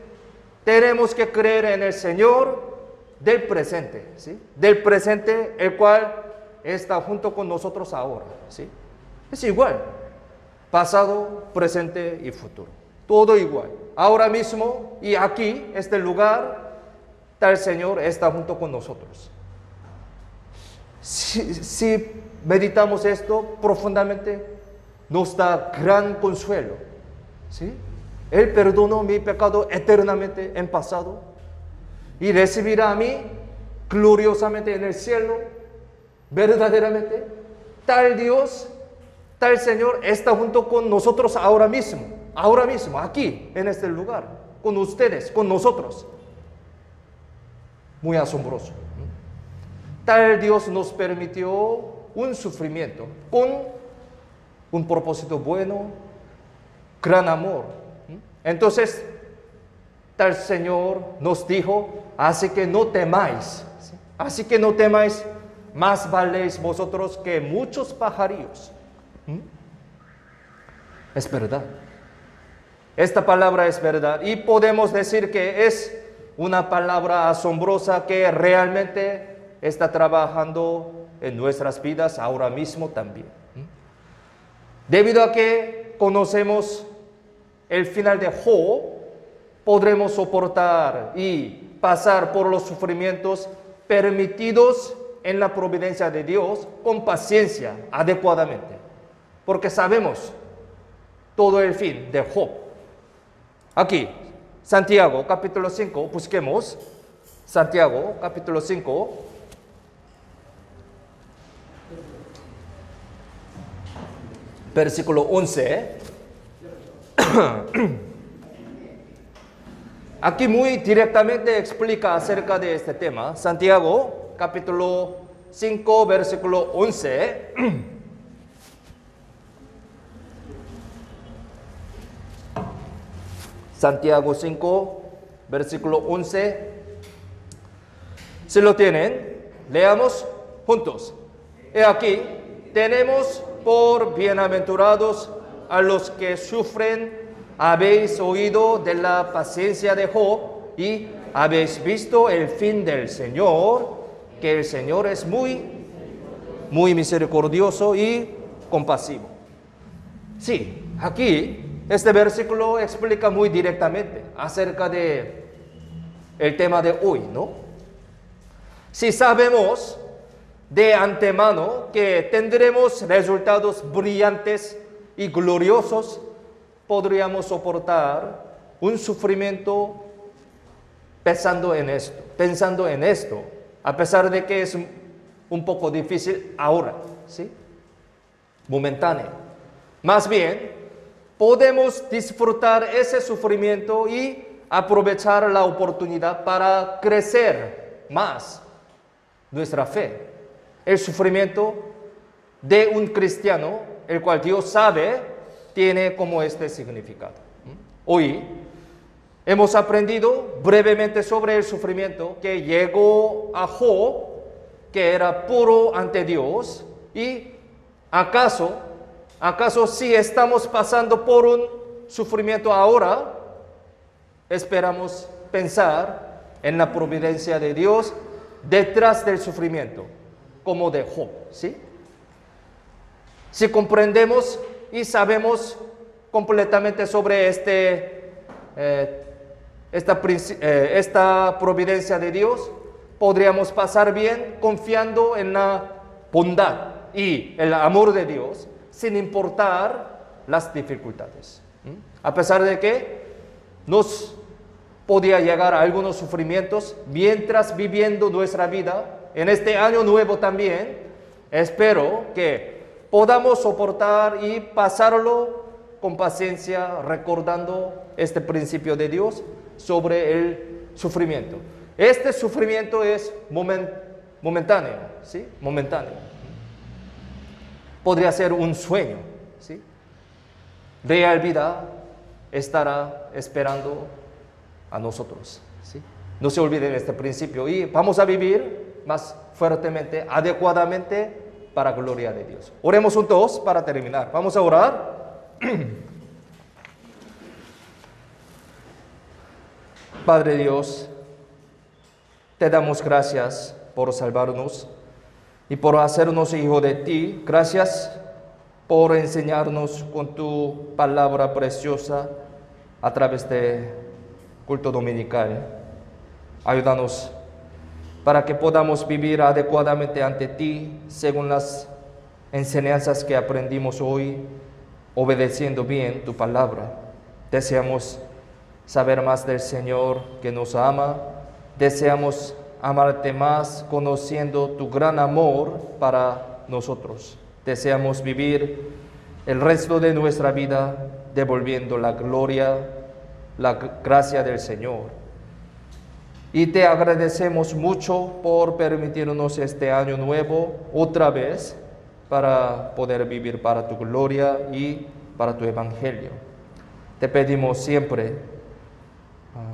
tenemos que creer en el Señor del presente, ¿sí? Del presente, el cual está junto con nosotros ahora, ¿sí? Es igual, pasado, presente y futuro. Todo igual. Ahora mismo y aquí, este lugar, tal Señor está junto con nosotros. Si meditamos esto profundamente, nos da gran consuelo, ¿sí? Él perdonó mi pecado eternamente en pasado y recibirá a mí gloriosamente en el cielo, verdaderamente. Tal Dios, tal Señor está junto con nosotros ahora mismo, aquí, en este lugar, con ustedes, con nosotros. Muy asombroso. Tal Dios nos permitió un sufrimiento con un propósito bueno, gran amor. Entonces, tal Señor nos dijo, así que no temáis, ¿sí? Así que no temáis, más valéis vosotros que muchos pajarillos. Es verdad. Esta palabra es verdad y podemos decir que es una palabra asombrosa que realmente está trabajando en nuestras vidas ahora mismo también. Debido a que conocemos el final de Job, podremos soportar y pasar por los sufrimientos permitidos en la providencia de Dios con paciencia, adecuadamente, porque sabemos todo el fin de Job. Aquí, Santiago, capítulo 5, busquemos Santiago, capítulo 5, versículo 11. Aquí muy directamente explica acerca de este tema. Santiago, capítulo 5, versículo 11. Santiago 5, versículo 11. Si lo tienen, leamos juntos. He aquí, tenemos por bienaventurados a los que sufren. Habéis oído de la paciencia de Job y habéis visto el fin del Señor, que el Señor es muy misericordioso y compasivo. Sí, aquí este versículo explica muy directamente acerca de el tema de hoy, ¿no? Si sabemos de antemano que tendremos resultados brillantes y gloriosos, podríamos soportar un sufrimiento pensando en esto, a pesar de que es un poco difícil ahora, ¿sí? Momentáneo. Más bien, podemos disfrutar ese sufrimiento y aprovechar la oportunidad para crecer más nuestra fe. El sufrimiento de un cristiano, el cual Dios sabe, tiene como este significado. Hoy hemos aprendido brevemente sobre el sufrimiento que llegó a Job, que era puro ante Dios, y acaso si estamos pasando por un sufrimiento ahora, esperamos pensar en la providencia de Dios detrás del sufrimiento, como de Job, ¿sí? Si comprendemos y sabemos completamente sobre esta providencia de Dios, podríamos pasar bien confiando en la bondad y el amor de Dios, sin importar las dificultades. A pesar de que nos podía llegar a algunos sufrimientos mientras viviendo nuestra vida, en este año nuevo también, espero que podamos soportar y pasarlo con paciencia, recordando este principio de Dios sobre el sufrimiento. Este sufrimiento es momentáneo, ¿sí? Momentáneo. Podría ser un sueño, ¿sí? Real vida estará esperando a nosotros, ¿sí? No se olviden este principio y vamos a vivir más fuertemente, adecuadamente, para gloria de Dios. Oremos juntos para terminar. Vamos a orar. Padre Dios, te damos gracias por salvarnos y por hacernos hijo de ti. Gracias por enseñarnos con tu palabra preciosa a través de culto dominical. Ayúdanos para que podamos vivir adecuadamente ante ti, según las enseñanzas que aprendimos hoy, obedeciendo bien tu palabra. Deseamos saber más del Señor que nos ama. Deseamos amarte más, conociendo tu gran amor para nosotros. Deseamos vivir el resto de nuestra vida devolviendo la gloria, la gracia del Señor. Y te agradecemos mucho por permitirnos este año nuevo otra vez para poder vivir para tu gloria y para tu evangelio. Te pedimos siempre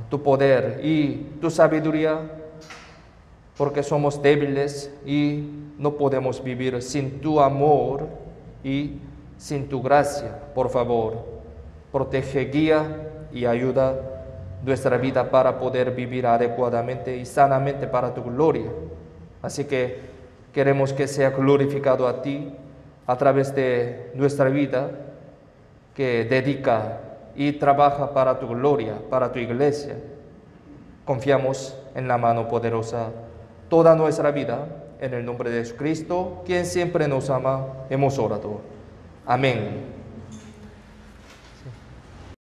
tu poder y tu sabiduría, porque somos débiles y no podemos vivir sin tu amor y sin tu gracia. Por favor, protege, guía y ayuda nuestra vida para poder vivir adecuadamente y sanamente para tu gloria. Así que queremos que sea glorificado a ti a través de nuestra vida, que dedica y trabaja para tu gloria, para tu iglesia. Confiamos en la mano poderosa toda nuestra vida, en el nombre de Jesucristo, quien siempre nos ama, hemos orado. Amén.